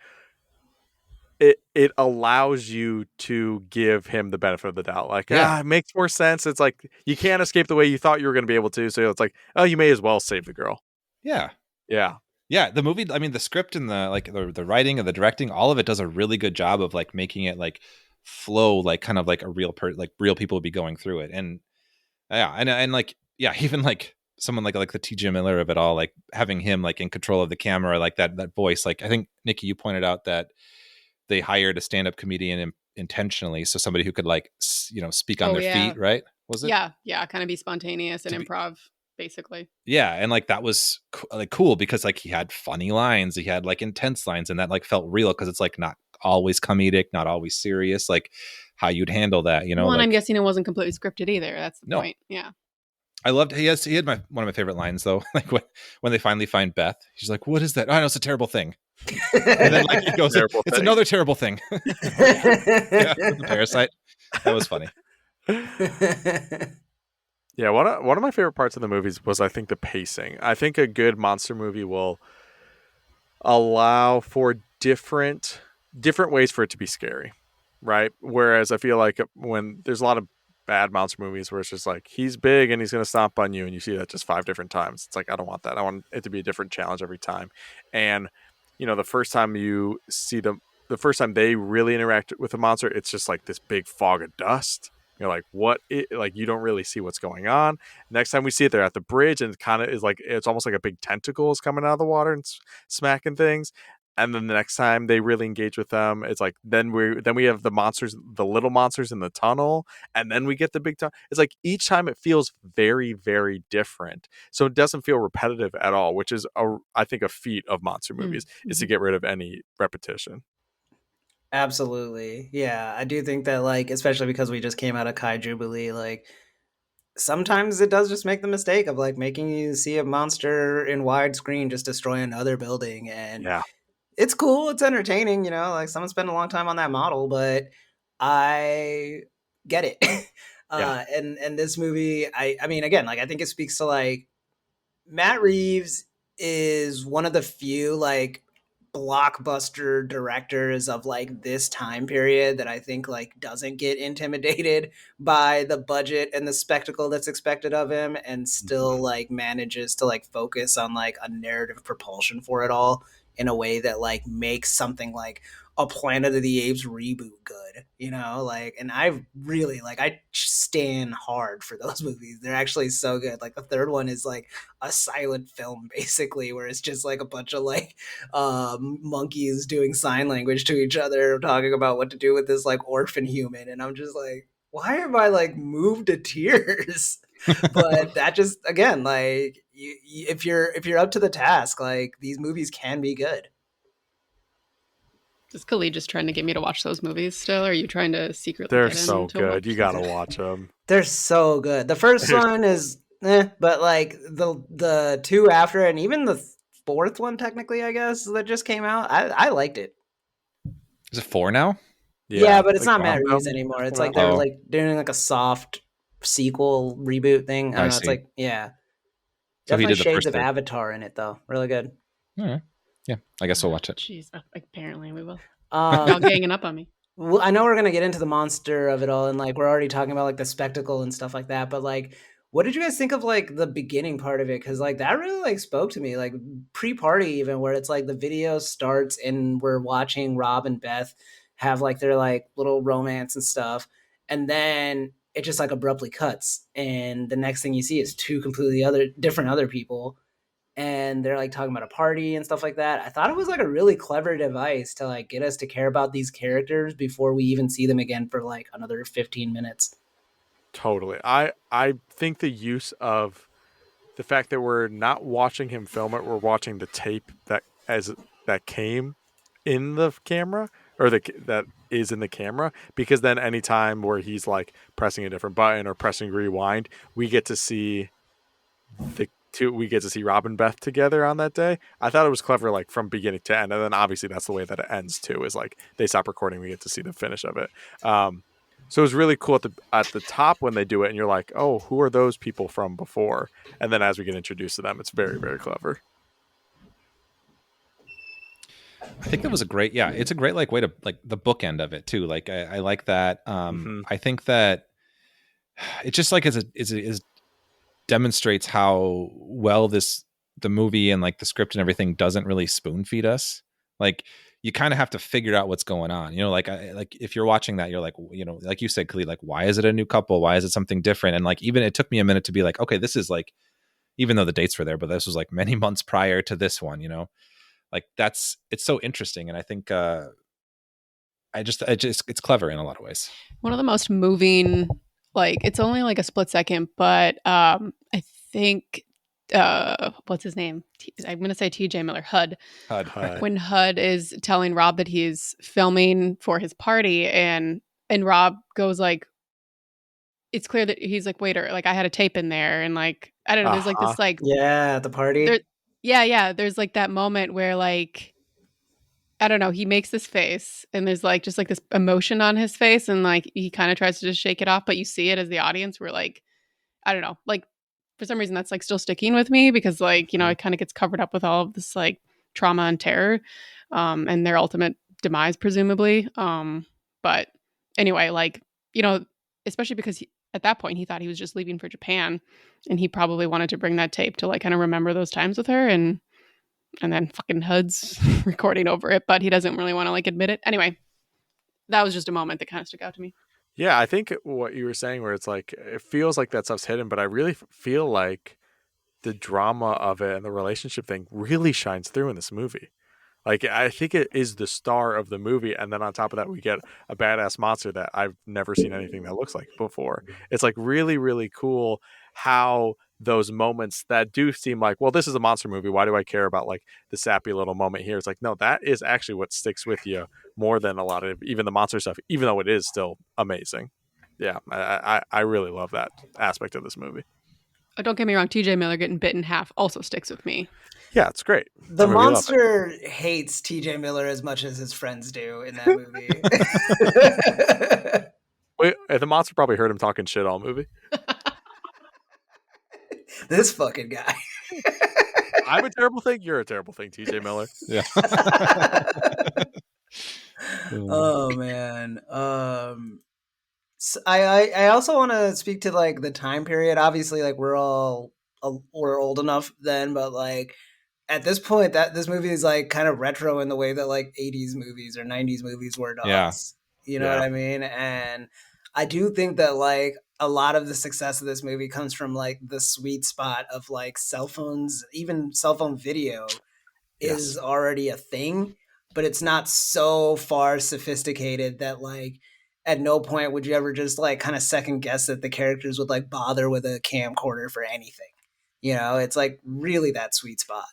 it allows you to give him the benefit of the doubt. Like, it makes more sense. It's like you can't escape the way you thought you were going to be able to. So it's like, oh, you may as well save the girl. yeah. Yeah. Yeah, the movie, I mean, the script and the writing and the directing, all of it does a really good job of like making it like flow like kind of like a real real people would be going through it. And yeah, and like, yeah, even like someone like the TJ Miller of it all, like having him like in control of the camera, like that voice. Like I think Nikki, you pointed out that they hired a stand-up comedian intentionally, so somebody who could like speak on their feet, right? Was it? Yeah, kind of be spontaneous and improv, basically. Yeah, and like that was like cool because like he had funny lines, he had like intense lines, and that like felt real because it's like not always comedic, not always serious, like how you'd handle that, Well, and like, I'm guessing it wasn't completely scripted either. That's the point. Yeah. I loved he had one of my favorite lines though, like when they finally find Beth, she's like, "What is that?" "Oh, no, it's a terrible thing." And then like he goes, "It's another terrible thing." Yeah, the parasite. That was funny. Yeah, one of my favorite parts of the movies was, I think, the pacing. I think a good monster movie will allow for different ways for it to be scary, right? Whereas I feel like when there's a lot of bad monster movies where it's just like, he's big and he's going to stomp on you, and you see that just 5 different times. It's like, I don't want that. I want it to be a different challenge every time. And, the first time you see them, the first time they really interact with a monster, it's just like this big fog of dust. You're like, what? Like, you don't really see what's going on. Next time we see it, they're at the bridge, and it kind of is like, it's almost like a big tentacle is coming out of the water and smacking things. And then the next time they really engage with them, it's like, then we have the monsters, the little monsters in the tunnel, and then we get the big tunnel. It's like each time it feels very, very different. So it doesn't feel repetitive at all, which is, I think, a feat of monster movies, is to get rid of any repetition. Absolutely. Yeah, I do think that, like, especially because we just came out of Kaiju Jubilee, like, sometimes it does just make the mistake of, like, making you see a monster in widescreen just destroy another building. And Yeah. it's cool, it's entertaining, like, someone spent a long time on that model, but I get it. Yeah. And this movie, I mean, again, like, I think it speaks to, like, Matt Reeves is one of the few, like, blockbuster directors of like this time period that I think like doesn't get intimidated by the budget and the spectacle that's expected of him, and still like manages to like focus on like a narrative propulsion for it all in a way that like makes something like a Planet of the Apes reboot good, like, and I really like, I stand hard for those movies. They're actually so good. Like the third one is like a silent film basically, where it's just like a bunch of like monkeys doing sign language to each other, talking about what to do with this like orphan human, and I'm just like, why am I like moved to tears? But that just, again, like, if you're up to the task, like, these movies can be good. Is Khalid just trying to get me to watch those movies still? Or are you trying to secretly They're get so into good. You got to them? watch them. They're so good. The first one is but like the two after, and even the fourth one technically, I guess, that just came out, I liked it. Is it 4 now? Yeah, but it's like not Matt Reeves anymore. It's like they're like doing like a soft sequel reboot thing. I don't know. It's like, yeah. So he Definitely did the shades first of 3. Avatar in it though. Really good. All right. Yeah, I guess we'll watch it. Jeez, apparently we will. Y'all ganging up on me. Well, I know we're gonna get into the monster of it all, and like we're already talking about like the spectacle and stuff like that. But like, what did you guys think of like the beginning part of it? Because like that really like spoke to me, like pre-party even, where it's like the video starts and we're watching Rob and Beth have like their like little romance and stuff, and then it just like abruptly cuts, and the next thing you see is two completely different other people, and they're like talking about a party and stuff like that. I thought it was like a really clever device to like get us to care about these characters before we even see them again for like another 15 minutes. Totally. I think the use of the fact that we're not watching him film it, we're watching the tape that came in the camera, or that is in the camera, because then anytime where he's like pressing a different button or pressing rewind, we get to see Rob and Beth together on that day. I thought it was clever, like from beginning to end, and then obviously that's the way that it ends too. Is like they stop recording, we get to see the finish of it. So it was really cool at the top when they do it, and you're like, oh, who are those people from before? And then as we get introduced to them, it's very, very clever. I think that was it's a great like way to like the bookend of it too. Like I like that. I think that it just like is demonstrates how well the movie and like the script and everything doesn't really spoon feed us. Like you kind of have to figure out what's going on. You know, like if you're watching that, you're like, you know, like you said, Khalid, like why is it a new couple? Why is it something different? And like even it took me a minute to be like, okay, this is like, even though the dates were there, but this was like many months prior to this one, you know. Like it's so interesting, and I think it's clever in a lot of ways. One of the most moving, like it's only like a split second, but I think what's his name? I'm gonna say TJ Miller, HUD. When HUD is telling Rob that he's filming for his party, and Rob goes like, it's clear that he's like, waiter, like I had a tape in there, and like I don't know, there's like this like at the party. There's like that moment where like I don't know, he makes this face and there's like just like this emotion on his face, and like he kind of tries to just shake it off, but you see it as the audience where like I don't know, like for some reason that's like still sticking with me, because like, you know, it kind of gets covered up with all of this like trauma and terror and their ultimate demise presumably. But anyway, like, you know, especially because at that point he thought he was just leaving for Japan, and he probably wanted to bring that tape to like kind of remember those times with her, and then fucking HUD's recording over it, but he doesn't really want to like admit it. Anyway, that was just a moment that kind of stuck out to me. Yeah, I think what you were saying, where it's like it feels like that stuff's hidden, but I really feel like the drama of it and the relationship thing really shines through in this movie. Like, I think it is the star of the movie. And then on top of that, we get a badass monster that I've never seen anything that looks like before. It's like really, really cool how those moments that do seem like, well, this is a monster movie, why do I care about like the sappy little moment here? It's like, no, that is actually what sticks with you more than a lot of even the monster stuff, even though it is still amazing. Yeah, I really love that aspect of this movie. Oh, don't get me wrong, TJ Miller getting bit in half also sticks with me. Yeah, it's great. The monster hates TJ Miller as much as his friends do in that movie. Wait, the monster probably heard him talking shit all movie. This fucking guy. I'm a terrible thing. You're a terrible thing, TJ Miller. Yeah. Oh man. So I also want to speak to like the time period. Obviously, like we're old enough then, but like at this point, that this movie is like kind of retro in the way that like 80s movies or 90s movies were to us. You know what I mean? And I do think that like a lot of the success of this movie comes from like the sweet spot of like cell phones, even cell phone video is already a thing, but it's not so far sophisticated that like at no point would you ever just like kind of second guess that the characters would like bother with a camcorder for anything. You know, it's like really that sweet spot.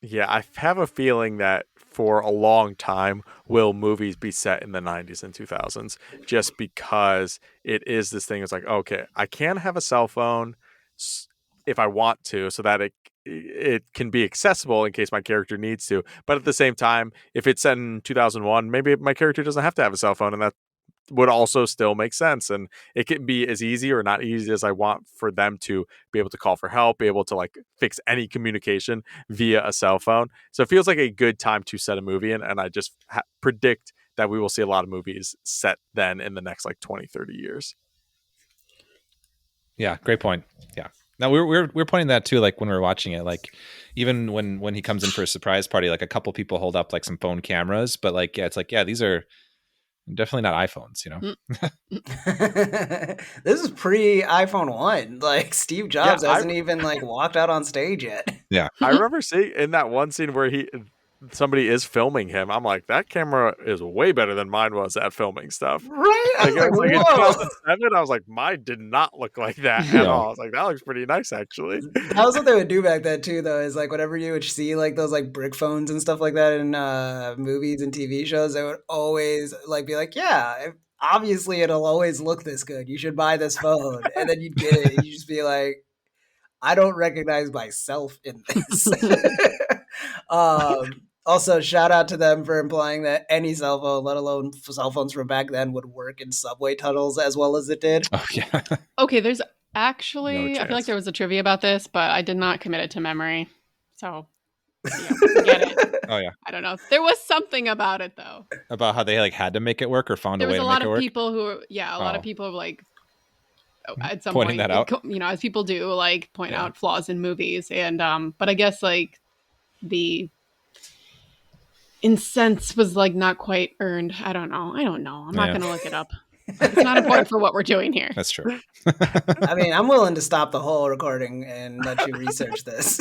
Yeah, I have a feeling that for a long time will movies be set in the 90s and 2000s, just because it is this thing. It's like, okay, I can have a cell phone if I want to, so that it can be accessible in case my character needs to. But at the same time, if it's set in 2001, maybe my character doesn't have to have a cell phone, and that would also still make sense. And it can be as easy or not easy as I want for them to be able to call for help, be able to like fix any communication via a cell phone. So it feels like a good time to set a movie in. And I just predict that we will see a lot of movies set then in the next like 20, 30 years. Yeah, great point. Yeah. Now we're pointing that too, like when we're watching it, like even when he comes in for a surprise party, like a couple people hold up like some phone cameras, but like, yeah, it's like, yeah, these are definitely not iPhones, you know. This is pre iPhone 1. Like Steve Jobs hasn't even like walked out on stage yet. Yeah. I remember seeing in that one scene where somebody is filming him, I'm like, that camera is way better than mine was at filming stuff. Right? I Like, was it was like in whoa. 2007, I was like, mine did not look like that at No. all. I was like, that looks pretty nice, actually. That was what they would do back then too, though. Is like whenever you would see like those like brick phones and stuff like that in movies and TV shows, they would always like be like, "Yeah, obviously it'll always look this good. You should buy this phone." And then you'd get it, and you just be like, "I don't recognize myself in this." Also, shout out to them for implying that any cell phone, let alone cell phones from back then, would work in subway tunnels as well as it did. Oh yeah. Okay, there's actually, No I feel like chance. there was a trivia about this, but I did not commit it to memory. So, forget it. Oh yeah. I don't know. There was something about it, though. About how they like had to make it work or found There a way was a to lot make it of work. people who, a lot of Oh. people like, at some Pointing point, that out? as people do, like, point Yeah. out flaws in movies. And, but I guess, like, the incense was, like, not quite earned. I don't know. I'm not Yeah. going to look it up. It's not important for what we're doing here. That's true. I mean, I'm willing to stop the whole recording and let you research this.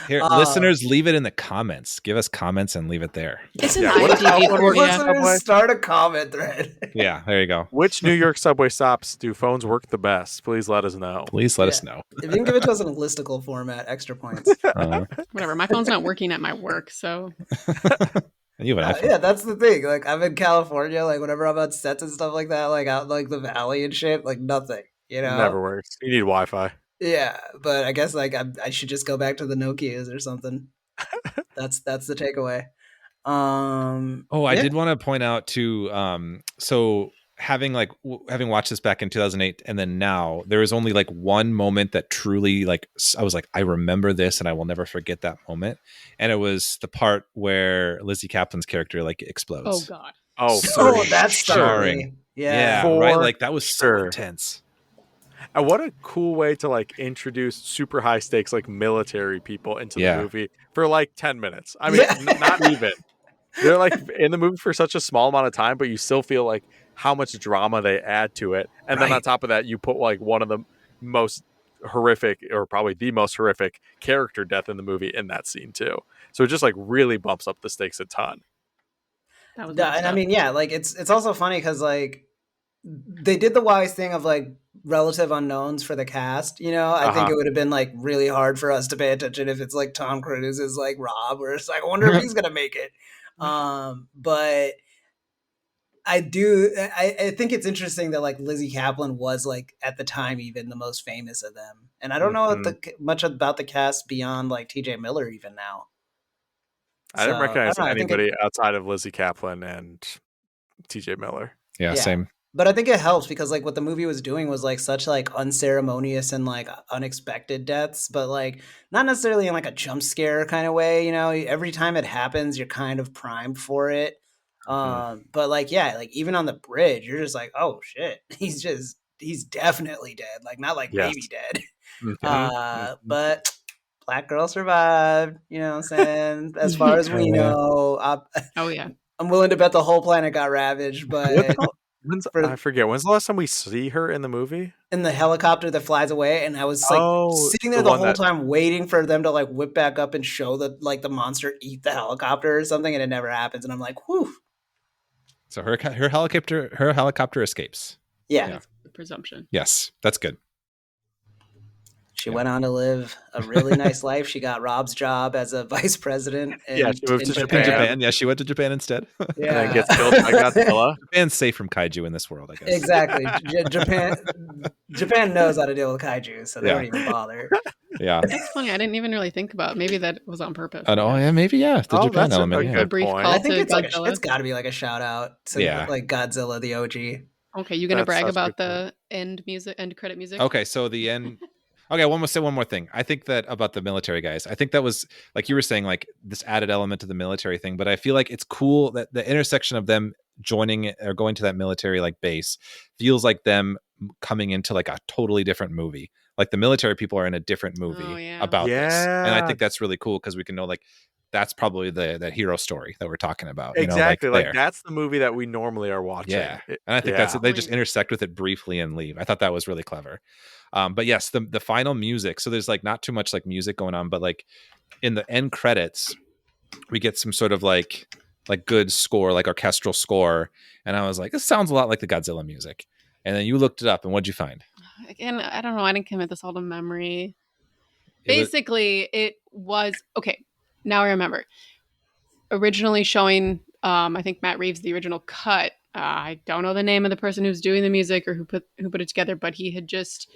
Here, listeners, leave it in the comments. Give us comments and leave it there. It's an Yeah, what IMDb about- trivia. Listeners, start a comment thread. Yeah, there you go. Which New York subway stops do phones work the best? Please let us know. Please let us know. If you can give it to us in a listicle format, extra points. Whatever. My phone's not working at my work, so And you have an iPhone. Yeah, that's the thing. Like, I'm in California. Like, whenever I'm on sets and stuff like that, like out in, like the valley and shit, like nothing. You know, Never works. You need Wi-Fi. Yeah, but I guess like I should just go back to the Nokias or something. That's the takeaway. Oh, I did want to point out too. So having watched this back in 2008 and then now, there was only like one moment that truly like I was like, I remember this and I will never forget that moment. And it was the part where Lizzie Kaplan's character like explodes. oh god. Oh, So for that's sure. starring. Yeah, For right. Like that was so sure. intense. And what a cool way to like introduce super high stakes like military people into Yeah. the movie for like 10 minutes. I mean, not even. They're like in the movie for such a small amount of time, but you still feel like how much drama they add to it. And then on Right. top of that, you put like one of the most horrific or probably the most horrific character death in the movie in that scene too. So it just like really bumps up the stakes a ton. That was Yeah, messed and I up. mean, yeah, like it's also funny because like they did the wise thing of like relative unknowns for the cast. You know, I think it would have been like really hard for us to pay attention if it's like Tom Cruise is like Rob, or it's like I wonder if he's gonna make it. But I think it's interesting that like Lizzie Kaplan was like at the time even the most famous of them, and I don't know much about the cast beyond like T.J. Miller even now. I didn't So, recognize I don't know, I think anybody outside of Lizzie Kaplan and TJ Miller. Yeah, Yeah. same. But I think it helps because like what the movie was doing was like such like unceremonious and like unexpected deaths, but like not necessarily in like a jump scare kind of way. You know, every time it happens, you're kind of primed for it. But like yeah, like even on the bridge, you're just like, oh shit, he's definitely dead. Like not like Yes. maybe dead. Mhm. But black girl survived. You know what I'm saying? As far as we know, Oh yeah. I'm willing to bet the whole planet got ravaged, but. I forget. When's the last time we see her in the movie? In the helicopter that flies away, and I was like sitting there the the one whole that- time waiting for them to like whip back up and show that like the monster eat the helicopter or something, and it never happens. And I'm like, whew. So her helicopter escapes. Yeah. That's the presumption. Yes, that's good. She went on to live a really nice life. She got Rob's job as a vice president. She moved to In Japan, yeah, she went to Japan instead. And then gets killed by Godzilla. Japan's safe from kaiju in this world, I guess. Exactly. Japan knows how to deal with kaiju, so they don't even bother. Yeah. That's funny. I didn't even really think about. Maybe that was on purpose. Oh yeah, maybe the Japan that's element. a Yeah. good brief point. call. I think to it's like Godzilla. it's got to be like a shout out to like Godzilla the OG. Okay, you gonna brag That's about good the end credit music? Okay, so the end. Okay, say one more thing. I think that about the military guys. I think that was like you were saying, like this added element to the military thing. But I feel like it's cool that the intersection of them joining or going to that military like base feels like them coming into like a totally different movie. Like the military people are in a different movie about this, and I think that's really cool because we can know like that's probably the hero story that we're talking about. Exactly. Like there. that's the movie that we normally are watching. Yeah. And I think that's it. They just intersect with it briefly and leave. I thought that was really clever. But yes, the final music. So there's like not too much like music going on, but like in the end credits, we get some sort of like good score, like orchestral score. And I was like, this sounds a lot like the Godzilla music. And then you looked it up, and what'd you find? Again, I don't know. I didn't commit this all to memory. Basically, it was okay. Now I remember. Originally showing, I think Matt Reeves, the original cut. I don't know the name of the person who's doing the music or who put it together, but he had just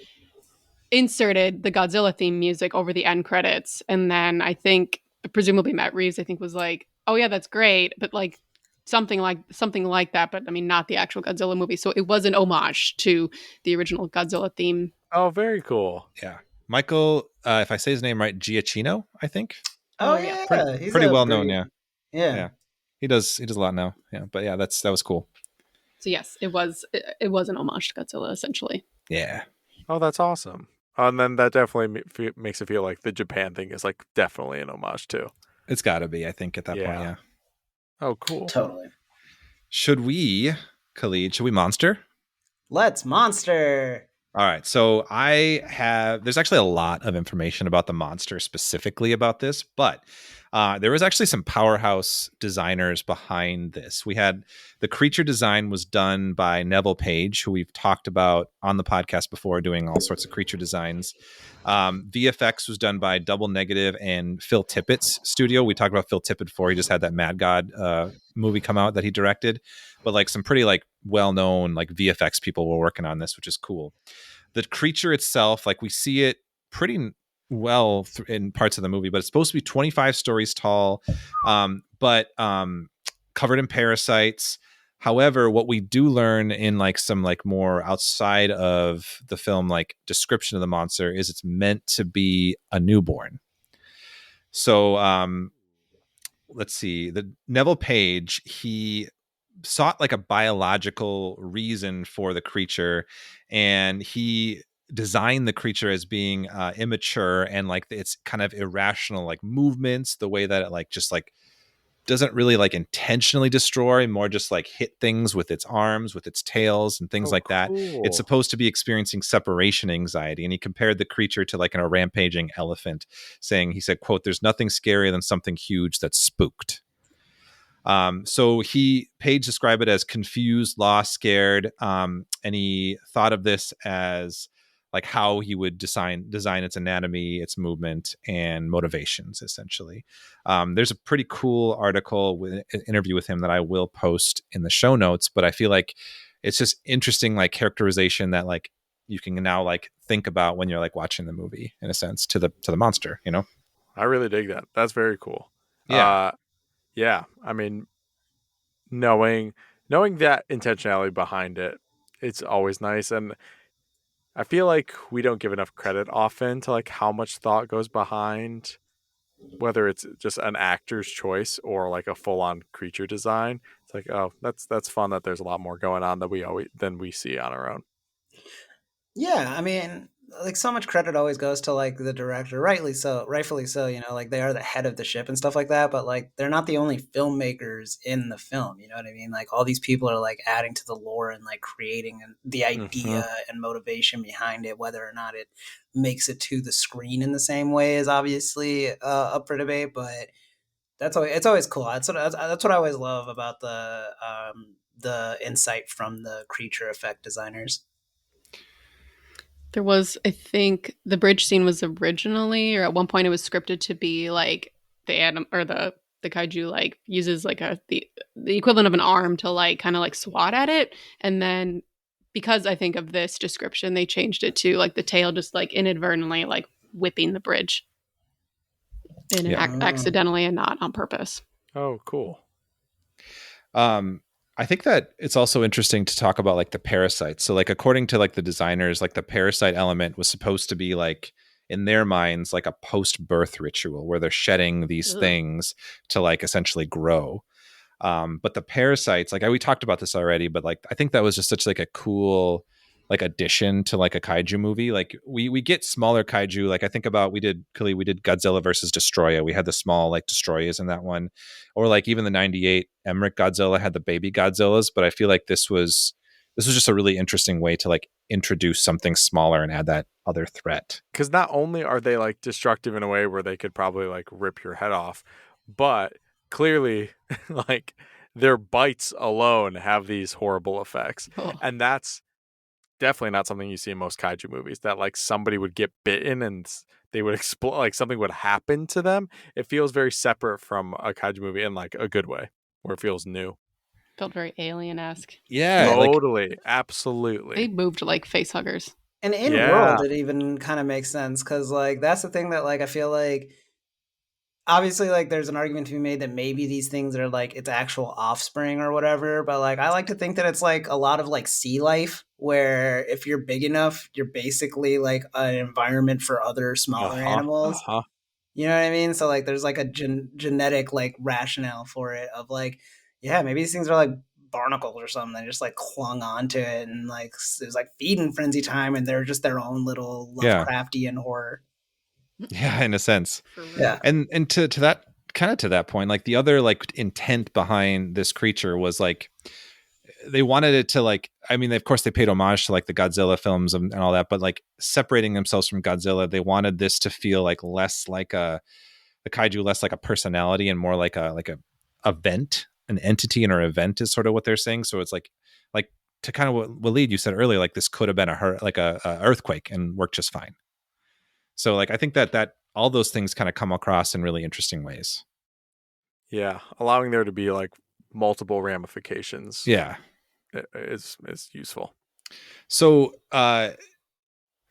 inserted the Godzilla theme music over the end credits, and then I think presumably Matt Reeves, I think, was like, "Oh yeah, that's great," but like something like that. But I mean, not the actual Godzilla movie. So it was an homage to the original Godzilla theme. Oh, very cool. Yeah, Michael, if I say his name right, Giacchino, I think. Oh yeah, pretty well known. Yeah. He does a lot now. Yeah, but yeah, that was cool. So yes, it was an homage to Godzilla, essentially. Yeah. Oh, that's awesome. And then that definitely makes it feel like the Japan thing is like definitely an homage too. It's got to be, I think, at that point. Yeah. Oh, cool. Totally. Should we, Khalid? Should we monster? Let's monster. All right. So there's actually a lot of information about the monster specifically about this, but there was actually some powerhouse designers behind this. We had the creature design was done by Neville Page, who we've talked about on the podcast before, doing all sorts of creature designs. VFX was done by Double Negative and Phil Tippett's studio. We talked about Phil Tippett before. He just had that Mad God movie come out that he directed, but like some pretty like well-known like VFX people were working on this, which is cool. The creature itself, like we see it pretty well in parts of the movie, but it's supposed to be 25 stories tall, but covered in parasites. However, what we do learn in like some like more outside of the film like description of the monster is it's meant to be a newborn. So let's see, the Neville Page, he sought like a biological reason for the creature, and he designed the creature as being immature and like it's kind of irrational like movements, the way that it like just like doesn't really like intentionally destroy, more just like hit things with its arms, with its tails and things like that. It's supposed to be experiencing separation anxiety. And he compared the creature to like a rampaging elephant, saying, he said, quote, "There's nothing scarier than something huge that's spooked." So Page described it as confused, lost, scared. And he thought of this as like how he would design its anatomy, its movement, and motivations, essentially. There's a pretty cool article with an interview with him that I will post in the show notes, but I feel like it's just interesting, like characterization that like you can now like think about when you're like watching the movie, in a sense, to the monster, you know? I really dig that. That's very cool. Yeah. Yeah. I mean, knowing that intentionality behind it, it's always nice. And I feel like we don't give enough credit often to like how much thought goes behind, whether it's just an actor's choice or like a full-on creature design. It's like, oh, that's fun that there's a lot more going on than we see on our own. Yeah, I mean, like so much credit always goes to like the director, rightfully so, you know, like they are the head of the ship and stuff like that, but like they're not the only filmmakers in the film, you know what I mean? Like all these people are like adding to the lore and like creating the idea and motivation behind it, whether or not it makes it to the screen in the same way is obviously up for debate, but it's always cool. That's what I always love about the insight from the creature effect designers. There was, I think, the bridge scene was originally, or at one point, it was scripted to be like the kaiju like uses like the equivalent of an arm to like kind of like swat at it, and then because I think of this description, they changed it to like the tail just like inadvertently like whipping the bridge, accidentally and not on purpose. Oh, cool. I think that it's also interesting to talk about like the parasites. So like according to like the designers, like the parasite element was supposed to be like in their minds like a post-birth ritual where they're shedding these things to like essentially grow. But the parasites, like we talked about this already, but like I think that was just such like a cool like addition to like a kaiju movie. Like we get smaller kaiju. Like I think about we did Godzilla versus Destroya. We had the small like Destroyas in that one, or like even the '98 Emmerich Godzilla had the baby Godzillas. But I feel like this was just a really interesting way to like introduce something smaller and add that other threat. Because not only are they like destructive in a way where they could probably like rip your head off, but clearly like their bites alone have these horrible effects. Oh. And that's definitely not something you see in most kaiju movies, that like somebody would get bitten and they would explode, like something would happen to them. It feels very separate from a kaiju movie in like a good way, where it feels new. Felt very alien-esque. Yeah, like Totally. They Absolutely. moved like face huggers. And in Yeah. world, it even kind of makes sense because, like, that's the thing that, like, I feel like obviously, like, there's an argument to be made that maybe these things are like its actual offspring or whatever. But like, I like to think that it's like a lot of like sea life, where if you're big enough, you're basically like an environment for other smaller animals. You know what I mean? So like, there's like a genetic like rationale for it of like, yeah, maybe these things are like barnacles or something. They just like clung onto it and like it was like feeding frenzy time, and they're just their own little Yeah. Lovecraftian horror. Yeah, in a sense. For real. Yeah. And to that kind of to that point, like the other like intent behind this creature was like they wanted it to like, I mean, of course they paid homage to like the Godzilla films and all that, but like separating themselves from Godzilla, they wanted this to feel like less like a kaiju, less like a personality and more like a event, an entity in an event is sort of what they're saying. So it's like to kind of what Waleed, you said earlier, like this could have been a earthquake and worked just fine. So like I think that all those things kind of come across in really interesting ways. Yeah. Allowing there to be like multiple ramifications. Yeah. Is useful. So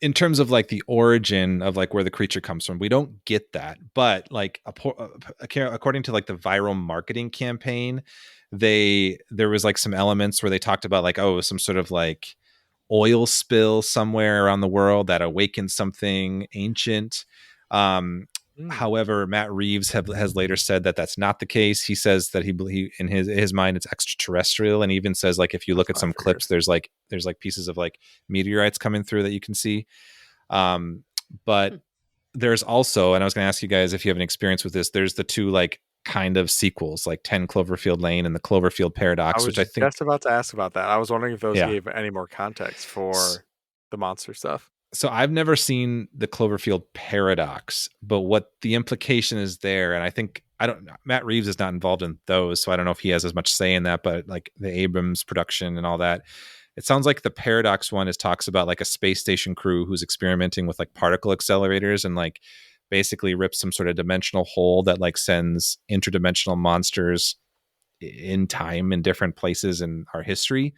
in terms of like the origin of like where the creature comes from, we don't get that, but like according to like the viral marketing campaign, there was like some elements where they talked about like, oh, some sort of like oil spill somewhere around the world that awakened something ancient. However, Matt Reeves has later said that that's not the case. He says that he in his mind it's extraterrestrial, and he even says like if you look at some clips, there's like pieces of like meteorites coming through that you can see. But there's also, and I was going to ask you guys if you have an experience with this. There's the two like kind of sequels, like 10 Cloverfield Lane and the Cloverfield Paradox, which I think just about to ask about that. I was wondering if those gave any more context for the monster stuff. So I've never seen the Cloverfield Paradox, but what the implication is there, and I think Matt Reeves is not involved in those, so I don't know if he has as much say in that, but like the Abrams production and all that, it sounds like the Paradox one talks about like a space station crew who's experimenting with like particle accelerators and like basically rips some sort of dimensional hole that like sends interdimensional monsters in time in different places in our history.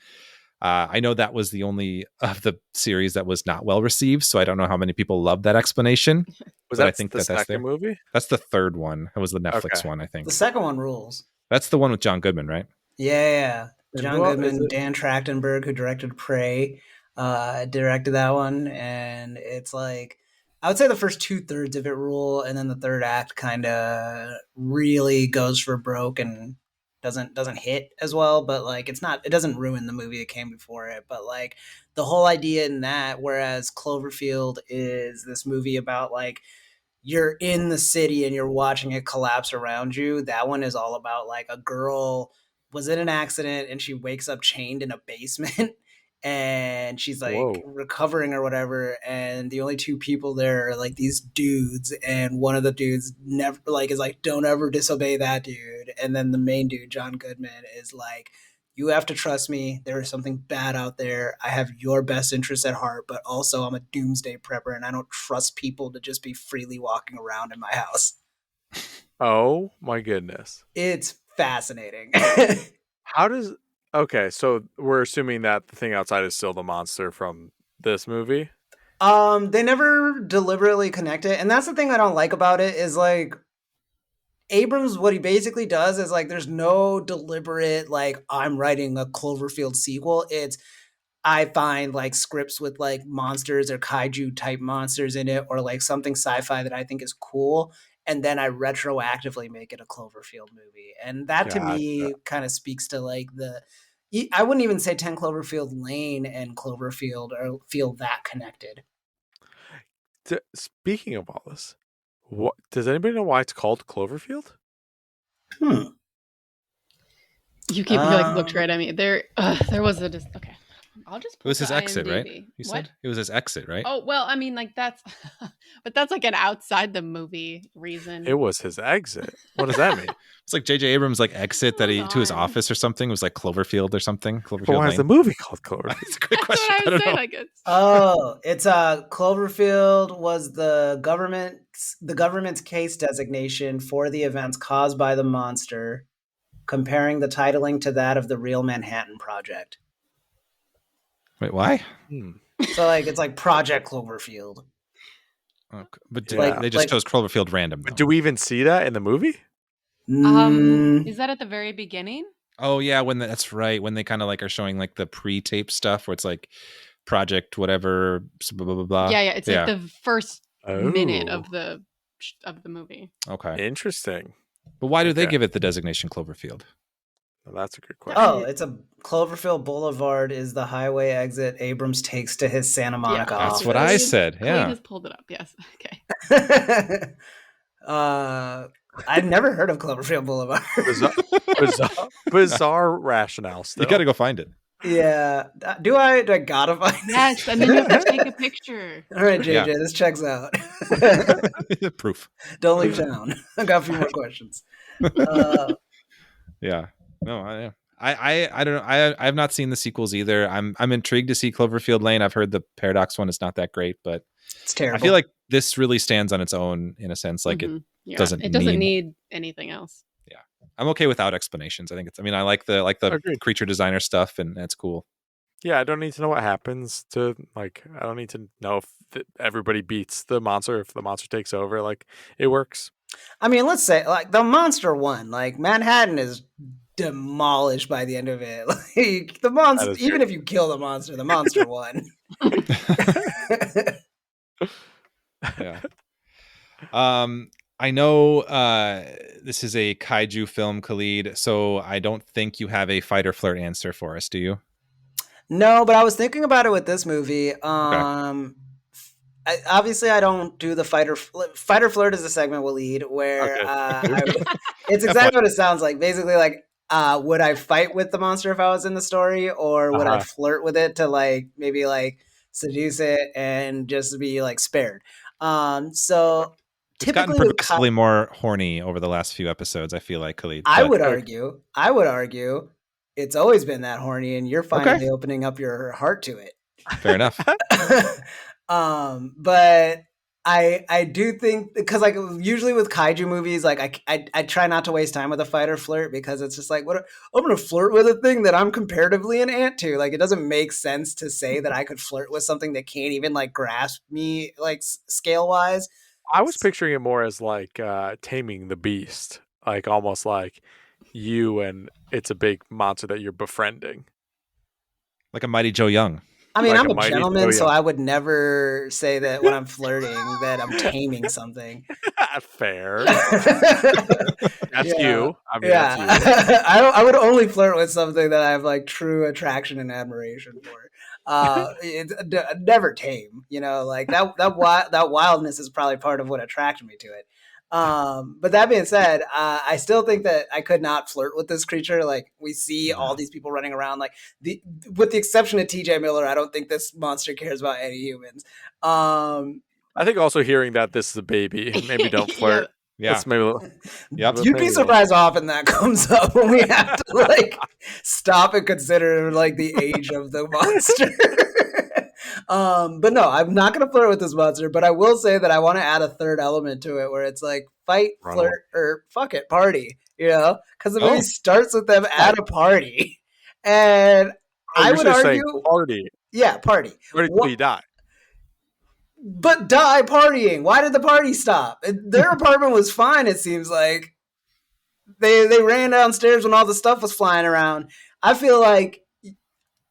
I know that was the only of the series that was not well received, so I don't know how many people love that explanation. Was that I think the that's second movie? That's the third one. It was the Netflix one, I think. The second one rules. That's the one with John Goodman, right? Yeah. John Goodman, Dan Trachtenberg, who directed Prey, directed that one, and it's like I would say the first 2/3 of it rule, and then the third act kind of really goes for broke and doesn't hit as well, but like it doesn't ruin the movie that came before it. But like the whole idea in that, whereas Cloverfield is this movie about like you're in the city and you're watching it collapse around you, that one is all about like a girl was in an accident and she wakes up chained in a basement and she's like recovering or whatever, and the only two people there are like these dudes, and one of the dudes never like is like, don't ever disobey that dude, and then the main dude, John Goodman, is like, you have to trust me, there is something bad out there, I have your best interests at heart, but also I'm a doomsday prepper and I don't trust people to just be freely walking around in my house. Oh my goodness, it's fascinating. Okay, so we're assuming that the thing outside is still the monster from this movie? They never deliberately connect it, and that's the thing I don't like about it, is like Abrams, what he basically does is like there's no deliberate like I'm writing a Cloverfield sequel. It's I find like scripts with like monsters or kaiju type monsters in it, or like something sci-fi that I think is cool, and then I retroactively make it a Cloverfield movie. And that to me kind of speaks to like I wouldn't even say 10 Cloverfield Lane and Cloverfield feel that connected. Speaking of all this, what does anybody know why it's called Cloverfield? You like looked right at me. There was a okay. I'll just. It was his the exit, right? IMDb. You What? said it was his exit, right? Oh well, I mean, like that's, but that's like an outside the movie reason. It was his exit. What does that mean? It's like J.J. Abrams' like exit that Hold to his on. office or something. It was like Cloverfield or something. But Cloverfield why is the Lane. movie called Cloverfield? That's a great That's question. what I I was don't saying. know. Like it's. Oh, it's Cloverfield was the government's case designation for the events caused by the monster, comparing the titling to that of the real Manhattan Project. Wait, why? So like it's like Project Cloverfield. Okay. But Yeah. they just Like- chose Cloverfield random. But Though. do we even see that in the movie? Is that at the very beginning? Oh yeah, that's right. When they kind of like are showing like the pre-tape stuff where it's like Project whatever blah blah blah. blah. Yeah. It's like the first minute Oh. of the movie. Okay. Interesting. But why do they Okay. give it the designation Cloverfield? Well, that's a good question. Oh, it's a Cloverfield Boulevard is the highway exit Abrams takes to his Santa Monica Yeah, That's office. what I said. Cleve Yeah. has pulled it up. Yes. Okay. I'd never heard of Cloverfield Boulevard. Bizarre rationale still. You got to go find it. Yeah. Do I gotta find Yes, and then you have to take a picture. All right, JJ, Yeah. this checks out. Proof. Don't leave town. I got a few more questions. Yeah. No, I don't know. I have not seen the sequels either. I'm intrigued to see Cloverfield Lane. I've heard the Paradox one is not that great, but It's terrible. I feel like this really stands on its own in a sense. Like Mhm. Yeah, doesn't it doesn't need- need anything else. I'm okay without explanations. I think it's. I mean, I like the Agreed. creature designer stuff, and that's cool. Yeah, I don't need to know what happens to I don't need to know if everybody beats the monster, if the monster takes over. Like it works. I mean, let's say like the monster one, like Manhattan is demolished by the end of it. Like the monster, That is even true. if you kill the monster won. Yeah. I know this is a kaiju film, Khalid, so I don't think you have a fight or flirt answer for us, do you? No, but I was thinking about it with this movie. Obviously, I don't do the fight or flirt is a segment we'll lead where Okay. it's exactly what it sounds like. Basically, like, would I fight with the monster if I was in the story, or would I flirt with it to like maybe like seduce it and just be like spared? So It's gotten typically, progressively more horny over the last few episodes, I feel like, Khalid. I but- would argue it's always been that horny, and you're finally opening up your heart to it. Fair enough. But I do think because like usually with kaiju movies, like I try not to waste time with a fight or flirt because it's just like I'm gonna flirt with a thing that I'm comparatively an ant to. Like it doesn't make sense to say that I could flirt with something that can't even like grasp me like scale wise. I was picturing it more as like taming the beast, like almost like you and it's a big monster that you're befriending. Like a Mighty Joe Young. I mean, Like I'm a a mighty gentleman, so Joe. I would never say that when I'm flirting that I'm taming something. Fair. That's That's you. I mean, Yeah, that's you. I would only flirt with something that I have like true attraction and admiration for. It's never tame, you know. Like that wildness is probably part of what attracted me to it. But that being said, I still think that I could not flirt with this creature. Like we see all these people running around, like with the exception of T.J. Miller, I don't think this monster cares about any humans. I think also hearing that this is a baby, maybe don't flirt. Yeah. Let's maybe. Yep. You'd be surprised how often that comes up when we have to like stop and consider like the age of the monster. But no, I'm not gonna flirt with this monster, but I will say that I want to add a third element to it where it's like fight, Run flirt, or fuck it, party, you know? Because the movie starts with them at a party. And I would argue party. yeah, party. Party till you die. But die partying. Why did the party stop? Their apartment was fine, it seems like. They ran downstairs when all the stuff was flying around. I feel like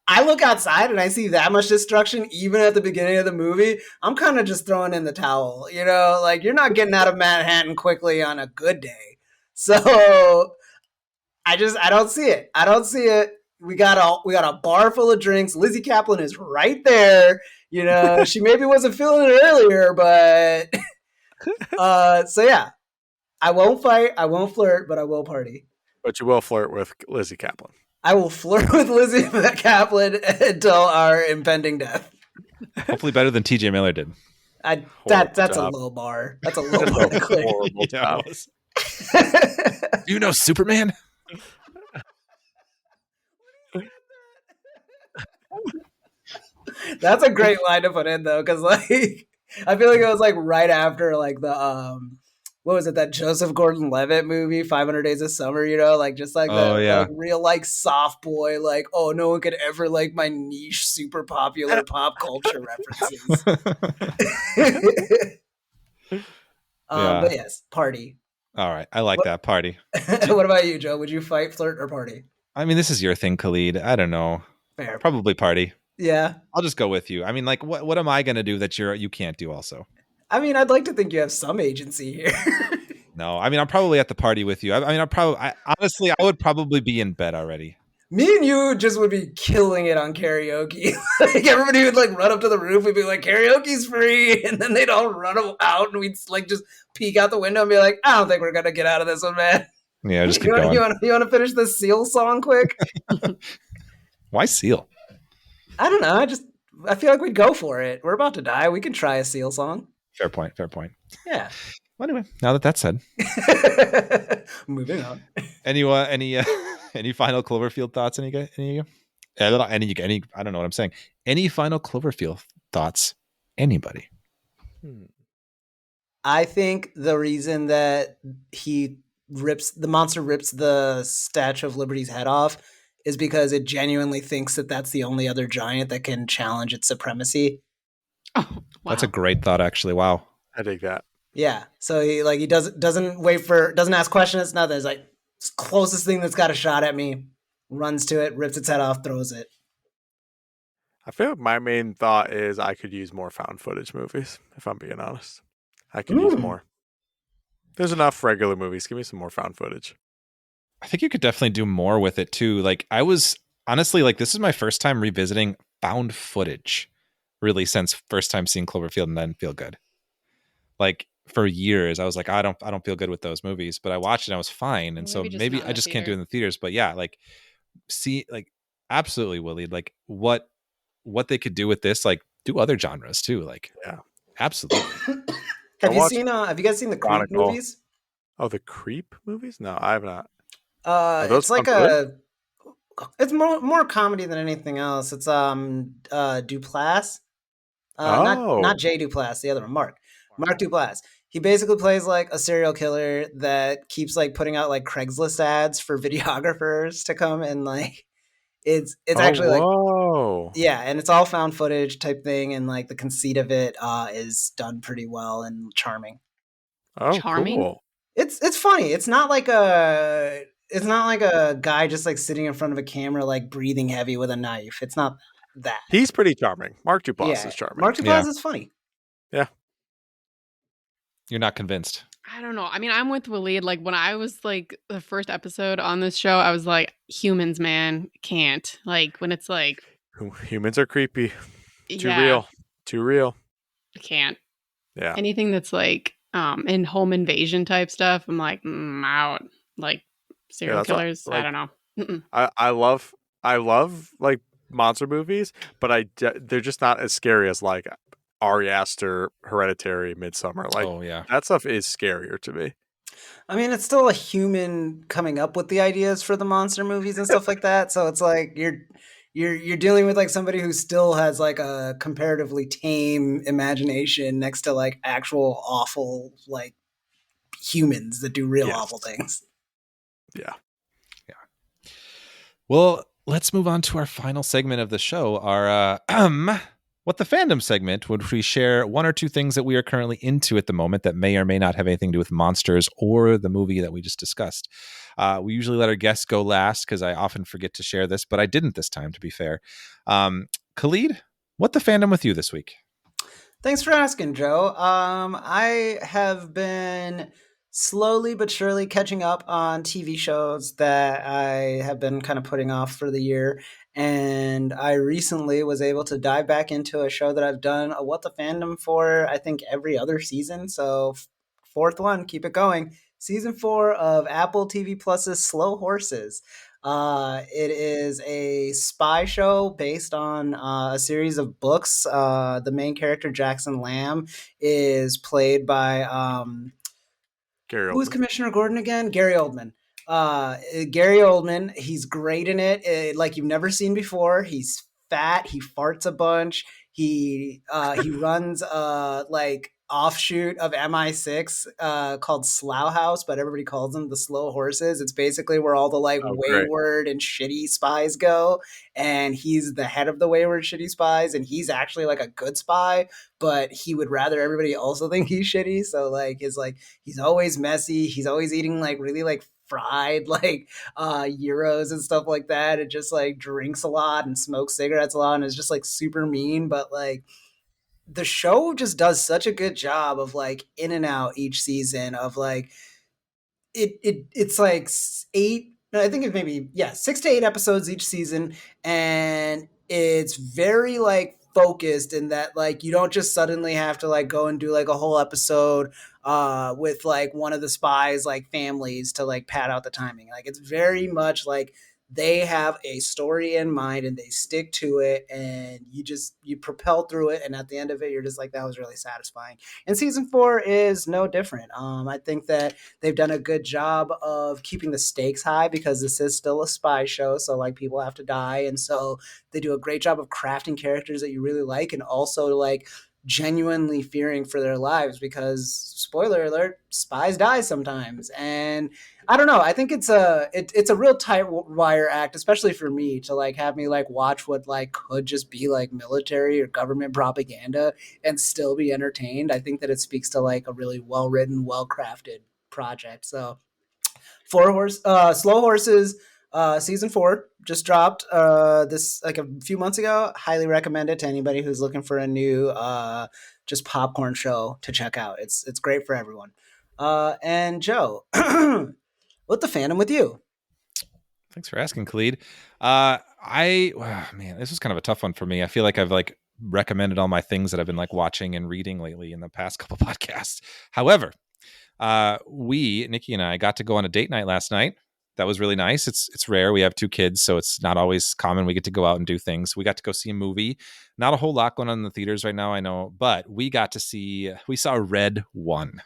I look outside and I see that much destruction even at the beginning of the movie. I'm kind of just throwing in the towel, you know? Like, you're not getting out of Manhattan quickly on a good day. So, I don't see it. I don't see it. we got a bar full of drinks. Lizzie Kaplan is right there. You know, she maybe wasn't feeling it earlier, but so yeah, I won't fight, I won't flirt, but I will party. But you will flirt with Lizzie Kaplan. I will flirt with Lizzie Kaplan until our impending death. Hopefully better than TJ Miller did. That's job. a low bar. That's a low bar to clear. Horrible job. Do you know Superman? That's a great line to put in though, because like I feel like it was like right after like the what was it, that Joseph Gordon-Levitt movie, 500 Days of Summer, you know, like just like Oh, that yeah. like real like soft boy, like, oh, no one could ever like my niche super popular pop culture references. But yes, party. All right. I like that party. What about you, Joe? Would you fight, flirt, or party? I mean, this is your thing, Khalid. I don't know. Fair. Probably party. Yeah. I'll just go with you. I mean, like, what am I going to do that you can't do also? I mean, I'd like to think you have some agency here. No, I mean, I'm probably at the party with you. I mean, honestly, I would probably be in bed already. Me and you just would be killing it on karaoke. Like everybody would like run up to the roof. We'd be like, karaoke's free. And then they'd all run out and we'd like just peek out the window and be like, I don't think we're going to get out of this one, man. Yeah, just keep going. You want to finish this Seal song quick? Why Seal? I don't know. I feel like we'd go for it. We're about to die. We can try a Seal song. Fair point. Yeah. Well, anyway, now that that's said, moving on. any final Cloverfield thoughts? Any of you? I don't know what I'm saying. Any final Cloverfield thoughts? Anybody? I think the reason that the monster rips the Statue of Liberty's head off is because it genuinely thinks that that's the only other giant that can challenge its supremacy. Oh, wow. That's a great thought, actually. Wow. I dig that. Yeah. So he doesn't ask questions, nothing. It's like, it's the closest thing that's got a shot at me, runs to it, rips its head off, throws it. I feel like my main thought is I could use more found footage movies, if I'm being honest. I could use more. There's enough regular movies. Give me some more found footage. I think you could definitely do more with it too. Like I was honestly like, this is my first time revisiting found footage really since first time seeing Cloverfield and then feel good. Like for years I was like, I don't feel good with those movies, but I watched it and I was fine. And so maybe I just can't do it in the theaters, but yeah, like see, like absolutely Waleed, like what they could do with this, like do other genres too. Like, yeah, absolutely. Have you guys seen the Creep movies? Oh, the Creep movies? No, I have not. It's like it's more comedy than anything else. It's Duplass. Not Jay Duplass, the other one, Mark Duplass. He basically plays like a serial killer that keeps like putting out like Craigslist ads for videographers to come and like it's actually like yeah, and it's all found footage type thing, and like the conceit of it is done pretty well and charming. Oh, charming. Cool. It's funny. It's not like a guy just like sitting in front of a camera like breathing heavy with a knife. It's not that. He's pretty charming. Mark Duplass is charming. Mark Duplass is funny. Yeah. You're not convinced. I don't know. I mean, I'm with Waleed. Like when I was like the first episode on this show, I was like, humans, man, can't. Like when it's like humans are creepy. Too real. I can't. Yeah. Anything that's like in home invasion type stuff, I'm like, out. Like serial killers. I don't know. Mm-mm. I love like monster movies, but they're just not as scary as like Ari Aster, Hereditary, Midsommar. Like that stuff is scarier to me. I mean, it's still a human coming up with the ideas for the monster movies and stuff like that. So it's like you're dealing with like somebody who still has like a comparatively tame imagination next to like actual awful like humans that do real awful things. Yeah. Well, let's move on to our final segment of the show, our What the Fandom segment, would we share one or two things that we are currently into at the moment that may or may not have anything to do with monsters or the movie that we just discussed. We usually let our guests go last because I often forget to share this, but I didn't this time, to be fair. Khalid, what the fandom with you this week? Thanks for asking, Joe. I have been slowly but surely catching up on TV shows that I have been kind of putting off for the year. And I recently was able to dive back into a show that I've done a What the Fandom for, I think, every other season. So, fourth one, keep it going. Season 4 of Apple TV Plus's Slow Horses. It is a spy show based on a series of books. The main character, Jackson Lamb, is played by Gary who is Oldman. Commissioner Gordon again? Gary Oldman. Gary Oldman, he's great in it, like you've never seen before. He's fat. He farts a bunch. He runs like offshoot of MI6 called Slough House, but everybody calls them the Slow Horses. It's basically where all the like Oh, great. wayward and shitty spies go, and he's the head of the wayward shitty spies, and he's actually like a good spy, but he would rather everybody also think he's shitty. So like he's always messy. He's always eating like really like fried like euros and stuff like that, and just like drinks a lot and smokes cigarettes a lot and is just like super mean. But like the show just does such a good job of like in and out each season of like it's like eight, I think it's maybe, yeah, 6 to 8 episodes each season, and it's very like focused in that like you don't just suddenly have to like go and do like a whole episode with like one of the spies like families to like pad out the timing. Like it's very much like they have a story in mind and they stick to it, and you propel through it, and at the end of it you're just like, that was really satisfying. And season 4 is no different. I think that they've done a good job of keeping the stakes high because this is still a spy show, so like people have to die, and so they do a great job of crafting characters that you really like, and also like genuinely fearing for their lives, because spoiler alert, spies die sometimes. And I don't know, I think it's a real tight wire act, especially for me, to like have me like watch what like could just be like military or government propaganda and still be entertained. I think that it speaks to like a really well written, well crafted project. So Slow Horses, season 4 just dropped this like a few months ago. Highly recommend it to anybody who's looking for a new just popcorn show to check out. It's great for everyone. And Joe, what the fandom with you? Thanks for asking, Khalid. Man, this was kind of a tough one for me. I feel like I've like recommended all my things that I've been like watching and reading lately in the past couple podcasts. However, Nikki and I got to go on a date night last night. That was really nice. It's rare. We have 2 kids, so it's not always common we get to go out and do things. We got to go see a movie. Not a whole lot going on in the theaters right now, I know, but we saw Red 1.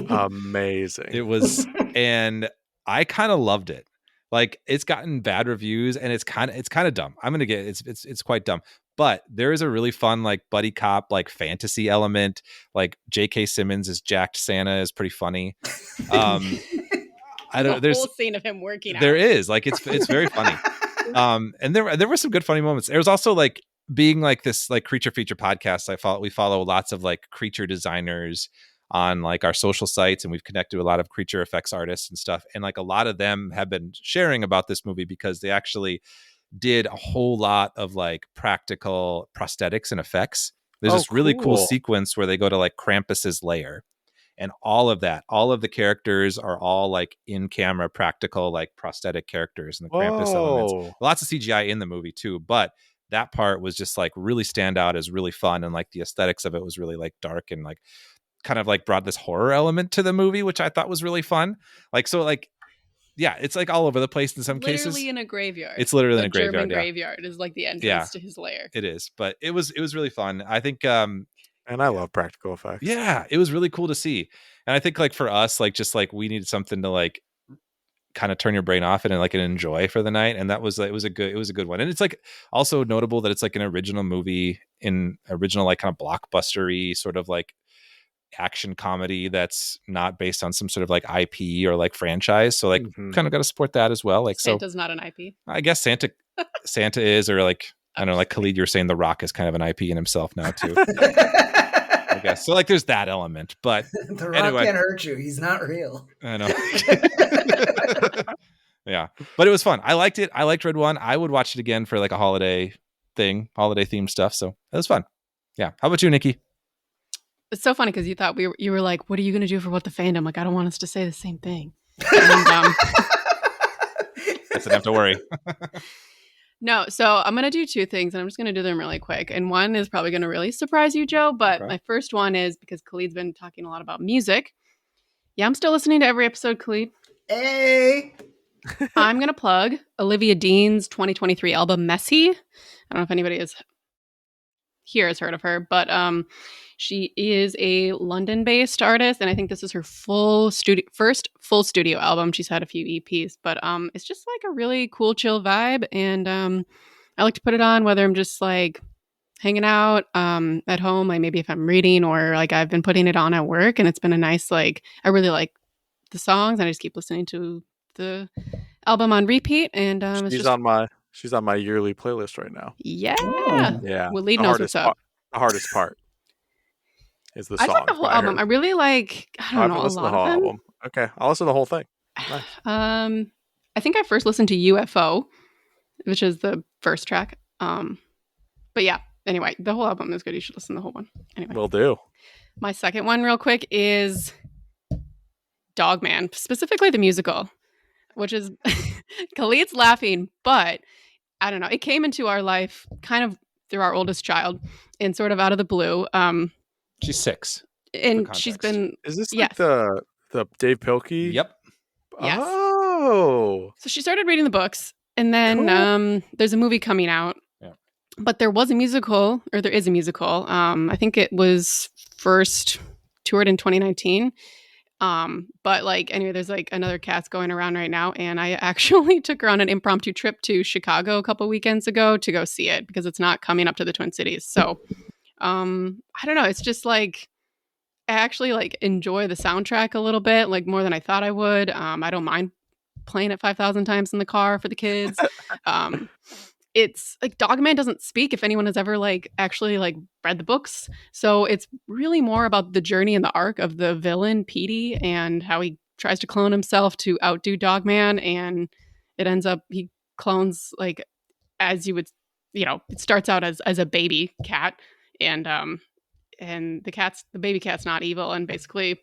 Amazing. It was, and I kind of loved it. Like, it's gotten bad reviews, and it's kind of dumb. It's quite dumb. But there is a really fun like buddy cop like fantasy element. Like J.K. Simmons as jacked Santa is pretty funny. I don't. There's a whole scene of him working out. There is like it's very funny. And there were some good funny moments. There was also like being like this like creature feature podcast. We follow lots of like creature designers on like our social sites, and we've connected with a lot of creature effects artists and stuff. And like a lot of them have been sharing about this movie because they actually did a whole lot of like practical prosthetics and effects. There's this really cool sequence where they go to like Krampus's lair, and all of the characters are all like in camera practical like prosthetic characters, and the Krampus elements. Lots of CGI in the movie too, but that part was just like really stand out as really fun, and like the aesthetics of it was really like dark and like kind of like brought this horror element to the movie, which I thought was really fun. Like, so like, yeah, it's like all over the place in some cases. Literally in a graveyard. It's literally in a German graveyard. graveyard is like the entrance to his lair. It is, but it was really fun. I think, and I love practical effects. Yeah, it was really cool to see. And I think like for us, like just like we needed something to like kind of turn your brain off and like an enjoy for the night. And that was it was a good one. And it's like also notable that it's like an original movie, in original like kind of blockbustery sort of like action comedy that's not based on some sort of like IP or like franchise. So like kind of got to support that as well. Like Santa's not an IP. I guess Santa is, or like, I don't know, like Khalid, you're saying The Rock is kind of an IP in himself now too. I guess. So like there's that element, but The Rock can't hurt you. He's not real. I know. Yeah, but it was fun. I liked it. I liked Red 1. I would watch it again for like a holiday themed stuff. So it was fun. Yeah. How about you, Nikki? It's so funny because you were like, what are you going to do for What the Fandom? Like, I don't want us to say the same thing. And, Guess I don't have to worry. no, so I'm going to do two things, and I'm just going to do them really quick. And one is probably going to really surprise you, Joe. But Okay. my first one is because Khalid's been talking a lot about music. Yeah, I'm still listening to every episode, Khalid. Hey. I'm going to plug Olivia Dean's 2023 album, Messy. I don't know if anybody here has heard of her, but she is a London-based artist, and I think this is her first full studio album. She's had a few EPs, but it's just like a really cool, chill vibe, and I like to put it on whether I'm just like hanging out at home, like maybe if I'm reading, or like I've been putting it on at work, and it's been a nice like. I really like the songs, and I just keep listening to the album on repeat, and it's She's just she's on my yearly playlist right now. yeah. Oh. Yeah. Waleed The knows what's up. The hardest part is the I song. like the whole album. I really like. I I don't haven't know a listened to lot the whole of them. album. Okay, I'll listen to the whole thing. Nice. I think I first listened to UFO, which is the first track. But yeah. Anyway, the whole album is good. You should listen to the whole one. Anyway, Will do. my second one, real quick, is Dogman, specifically the musical, which is Khalid's laughing, but I don't know. It came into our life kind of through our oldest child and sort of out of the blue. She's 6. And For she's context. been Is this yes. like the Dave Pilkey? Yep. Yes. Oh. So she started reading the books, and then Cool. there's a movie coming out. Yeah. But there was a musical, or there is a musical. I think it was first toured in 2019. But like anyway, there's like another cast going around right now, and I actually took her on an impromptu trip to Chicago a couple weekends ago to go see it because it's not coming up to the Twin Cities. So I don't know. It's just like I actually like enjoy the soundtrack a little bit, like more than I thought I would. I don't mind playing it 5,000 times in the car for the kids. It's like Dogman doesn't speak if anyone has ever like actually like read the books. So it's really more about the journey and the arc of the villain, Petey, and how he tries to clone himself to outdo Dogman. And it ends up he clones like as you would, it starts out as a baby cat, and the baby cat's not evil and basically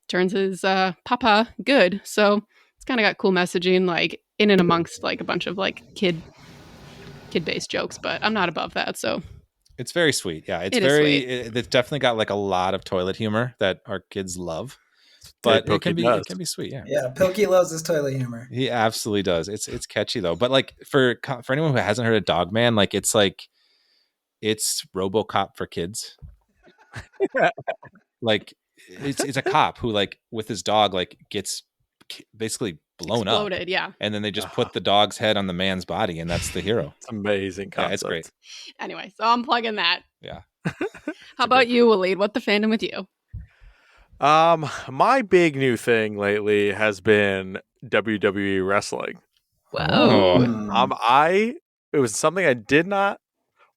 turns his papa good. So it's kind of got cool messaging like in and amongst like a bunch of like kid-based jokes, but I'm not above that. So It's very sweet. Yeah, it's It is very. sweet. It's definitely got like a lot of toilet humor that our kids love, but Dave it can Pilkey be does. it can be sweet. Yeah, Yeah, Pilkey loves his toilet humor. he absolutely does. It's catchy though. But like for anyone who hasn't heard of Dogman, like it's RoboCop for kids. Like it's a cop who like with his dog like gets basically blown up, Exploded, yeah. and then they just put the dog's head on the man's body, and that's the hero. It's amazing Yeah, concept. it's great. Anyway, so I'm plugging that. Yeah. How about you, Waleed? What the fandom with you? My big new thing lately has been WWE wrestling. Oh. It was something I did not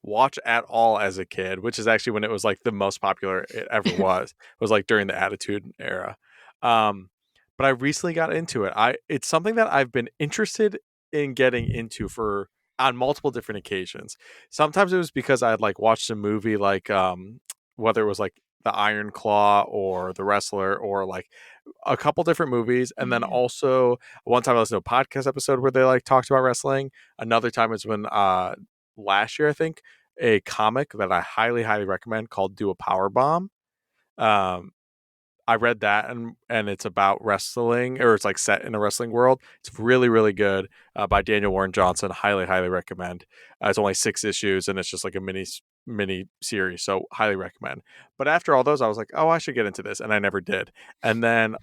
watch at all as a kid, which is actually when it was like the most popular it ever was. It was like during the Attitude Era. But I recently got into it. It's something that I've been interested in getting into on multiple different occasions. Sometimes it was because I had like watched a movie like whether it was like The Iron Claw or The Wrestler or like a couple different movies. And then also one time I listened to a podcast episode where they like talked about wrestling. Another time is when last year, I think, a comic that I highly, highly recommend called Do a Power Bomb. I read that and it's about wrestling, or it's like set in a wrestling world. It's really, really good by Daniel Warren Johnson. Highly, highly recommend. It's only 6 issues and it's just like a mini series. So highly recommend. But after all those, I was like, oh, I should get into this. And I never did. And then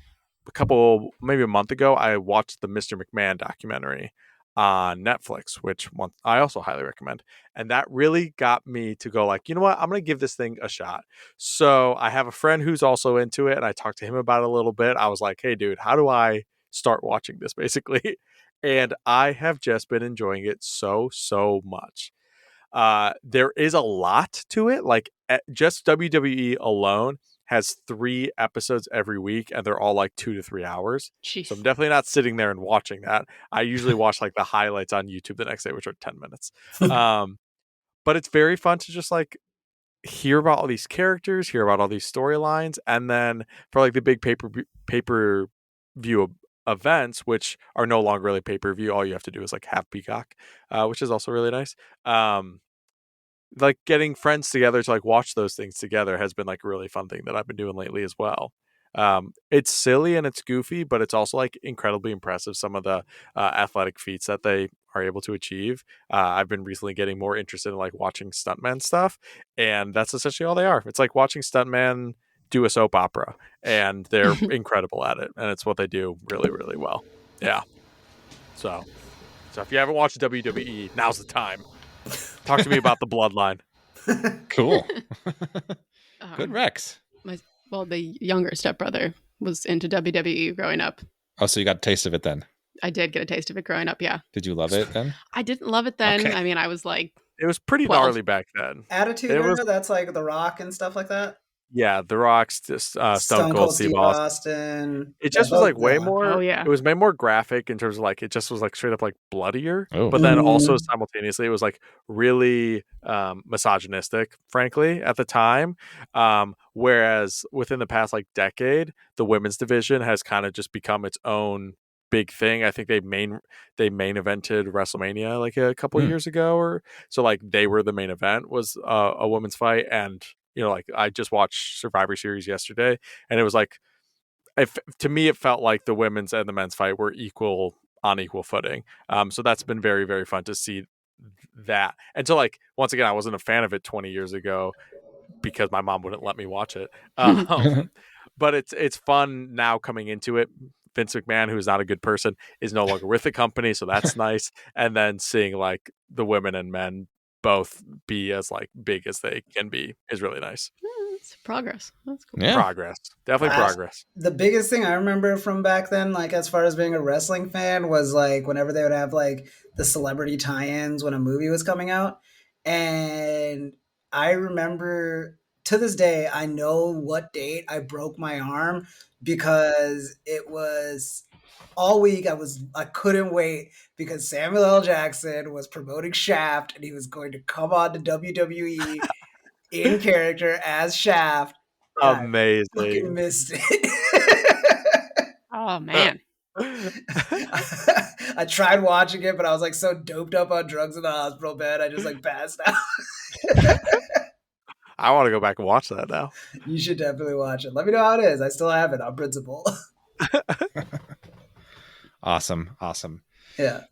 maybe a month ago, I watched the Mr. McMahon documentary on Netflix, which I also highly recommend. And that really got me to go like, you know what? I'm going to give this thing a shot. So I have a friend who's also into it, and I talked to him about it a little bit. I was like, hey, dude, how do I start watching this, basically? And I have just been enjoying it so, so much. There is a lot to it. Like just WWE alone has 3 episodes every week, and they're all like 2 to 3 hours. Jeez. So I'm definitely not sitting there and watching that. I usually watch like the highlights on YouTube the next day, which are 10 minutes. But it's very fun to just like hear about all these characters, hear about all these storylines, and then for like the big pay per view events, which are no longer really pay per view, all you have to do is like have Peacock, which is also really nice. Like getting friends together to like watch those things together has been like a really fun thing that I've been doing lately as well. It's silly and it's goofy, but it's also like incredibly impressive, some of the athletic feats that they are able to achieve. I've been recently getting more interested in like watching stuntman stuff, and that's essentially all they are. It's like watching stuntman do a soap opera, and they're incredible at it, and it's what they do really, really well. Yeah. So if you haven't watched WWE, now's the time. Talk to me about the bloodline. Cool. Good, Um, Rex. the younger stepbrother was into WWE growing up. Oh, so you got a taste of it then? I did get a taste of it growing up. Yeah, Did you love it then? I didn't love it then. Okay. I mean, I was like, It was pretty 12. gnarly back then. Attitude It Era, was, that's like The Rock and stuff like that. yeah, The Rock's just, Stone Cold Steve Austin. Austin. It Yeah, just was like both, way more. Oh, yeah. It was way more graphic in terms of like it just was like straight up like bloodier. Oh. But then also Mhm. simultaneously it was like really misogynistic, frankly, at the time. Whereas within the past like decade, the women's division has kind of just become its own big thing. I think they main evented WrestleMania like a couple years ago, or so like they were the main event was a women's fight. And like I just watched Survivor Series yesterday, and it was like, to me, it felt like the women's and the men's fight were on equal footing. So that's been very, very fun to see that. And so, like, once again, I wasn't a fan of it 20 years ago because my mom wouldn't let me watch it. But it's fun now coming into it. Vince McMahon, who's not a good person, is no longer with the company, so that's nice. And then seeing like the women and men both be as like big as they can be is really nice. It's progress. That's cool. Yeah. Progress, definitely progress. The biggest thing I remember from back then, like as far as being a wrestling fan, was like whenever they would have like the celebrity tie-ins when a movie was coming out. And I remember to this day, I know what date I broke my arm because it was all week. I couldn't wait because Samuel L. Jackson was promoting Shaft and he was going to come on to WWE in character as Shaft. Amazing. I fucking missed it. Oh man. I tried watching it, but I was like so doped up on drugs in the hospital bed, I just like passed out. I want to go back and watch that now. You should definitely watch it. Let me know how it is. I still have it on principle. Awesome. Yeah.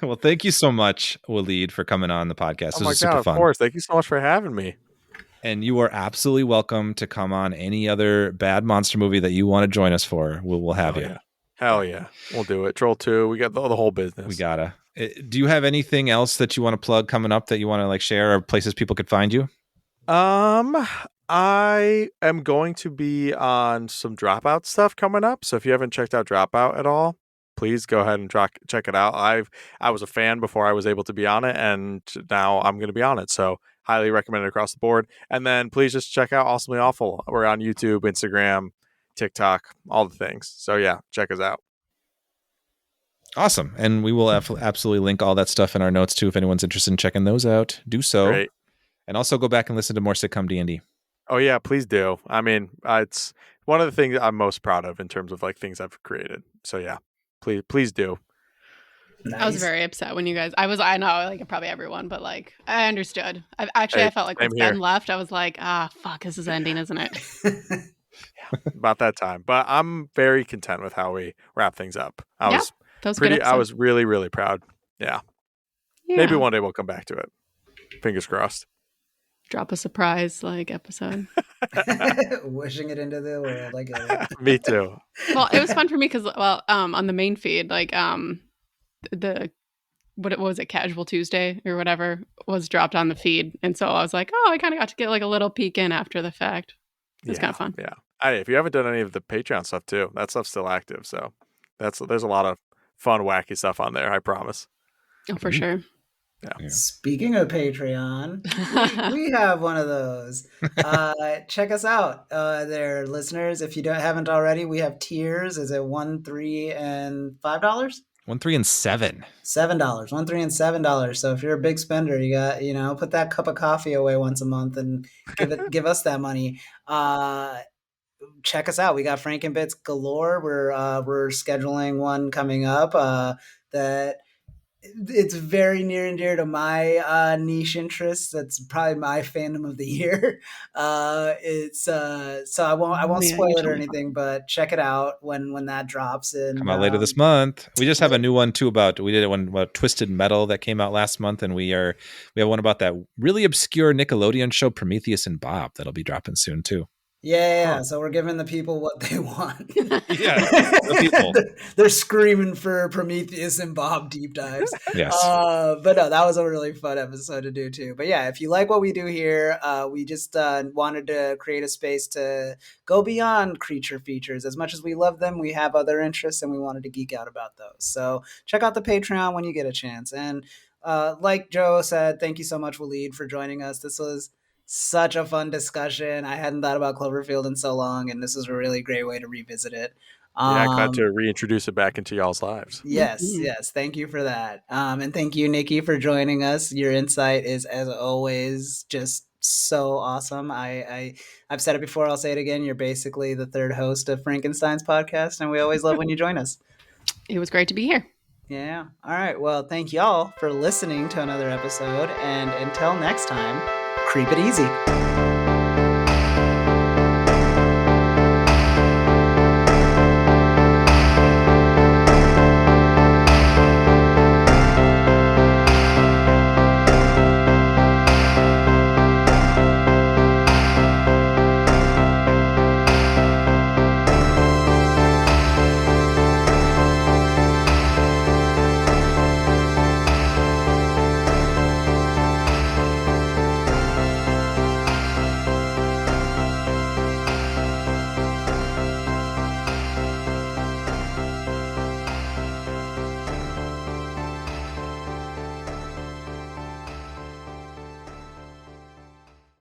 Well, thank you so much, Waleed, for coming on the podcast. Oh This my was super God, fun. of course. Thank you so much for having me. And you are absolutely welcome to come on any other bad monster movie that you want to join us for. We'll have you. Yeah. Hell yeah. We'll do it. Troll 2. We got the whole business. We gotta. Do you have anything else that you want to plug coming up that you want to like share, or places people could find you? I am going to be on some Dropout stuff coming up. So if you haven't checked out Dropout at all, please go ahead and check it out. I was a fan before I was able to be on it, and now I'm going to be on it. So highly recommend it across the board. And then please just check out Awesomely Awful. We're on YouTube, Instagram, TikTok, all the things. So yeah, check us out. Awesome. And we will absolutely link all that stuff in our notes too. If anyone's interested in checking those out, do so. Great. And also go back and listen to more Sitcom D&D. Oh yeah, please do. I mean, it's one of the things I'm most proud of in terms of like things I've created. So yeah, please do. Nice. I was very upset when you guys. I know, like probably everyone, but like I understood. I felt like when same here. Ben left, I was like, fuck, this is ending, isn't it? About that time. But I'm very content with how we wrap things up. That was a good episode. I was really, really proud. Yeah. Maybe one day we'll come back to it. Fingers crossed. Drop a surprise like episode. Wishing it into the world. I get it. Me too. Well, it was fun for me because on the main feed, like what was it, Casual Tuesday or whatever was dropped on the feed, and so I was like, I kind of got to get like a little peek in after the fact. It's kind of fun. Yeah. If you haven't done any of the Patreon stuff too, that stuff's still active. So there's a lot of fun, wacky stuff on there. I promise. Oh, for sure. Yeah. Speaking of Patreon, we have one of those. Check us out there, listeners. If you haven't already, we have tiers. Is it $1, $3, and $5? $1, $3, and $7. $7, $1, $3, and $7. So if you're a big spender, you got, put that cup of coffee away once a month and give us that money. Check us out. We got Frankenbits galore. We're scheduling one coming up that it's very near and dear to my niche interests. That's probably my fandom of the year. It's so I won't Yeah, spoil you it or told me. anything, but check it out when that drops. And Come out later this month. We just have a new one too we did one about Twisted Metal that came out last month, and we have one about that really obscure Nickelodeon show Prometheus and Bob that'll be dropping soon too. Yeah. So we're giving the people what they want. Yeah, the people. They're screaming for Prometheus and Bob deep dives. Yes. But no, that was a really fun episode to do too. But yeah, if you like what we do here, we just wanted to create a space to go beyond creature features. As much as we love them, we have other interests and we wanted to geek out about those. So check out the Patreon when you get a chance. And like Joe said, thank you so much, Waleed, for joining us. This was such a fun discussion. I hadn't thought about Cloverfield in so long, and this is a really great way to revisit it. Yeah, glad to reintroduce it back into y'all's lives. Yes. Thank you for that. And thank you, Nikki, for joining us. Your insight is, as always, just so awesome. I've said it before, I'll say it again. You're basically the third host of Frankenstein's podcast, and we always love when you join us. It was great to be here. Yeah. All right. Well, thank y'all for listening to another episode. And until next time, creep it easy.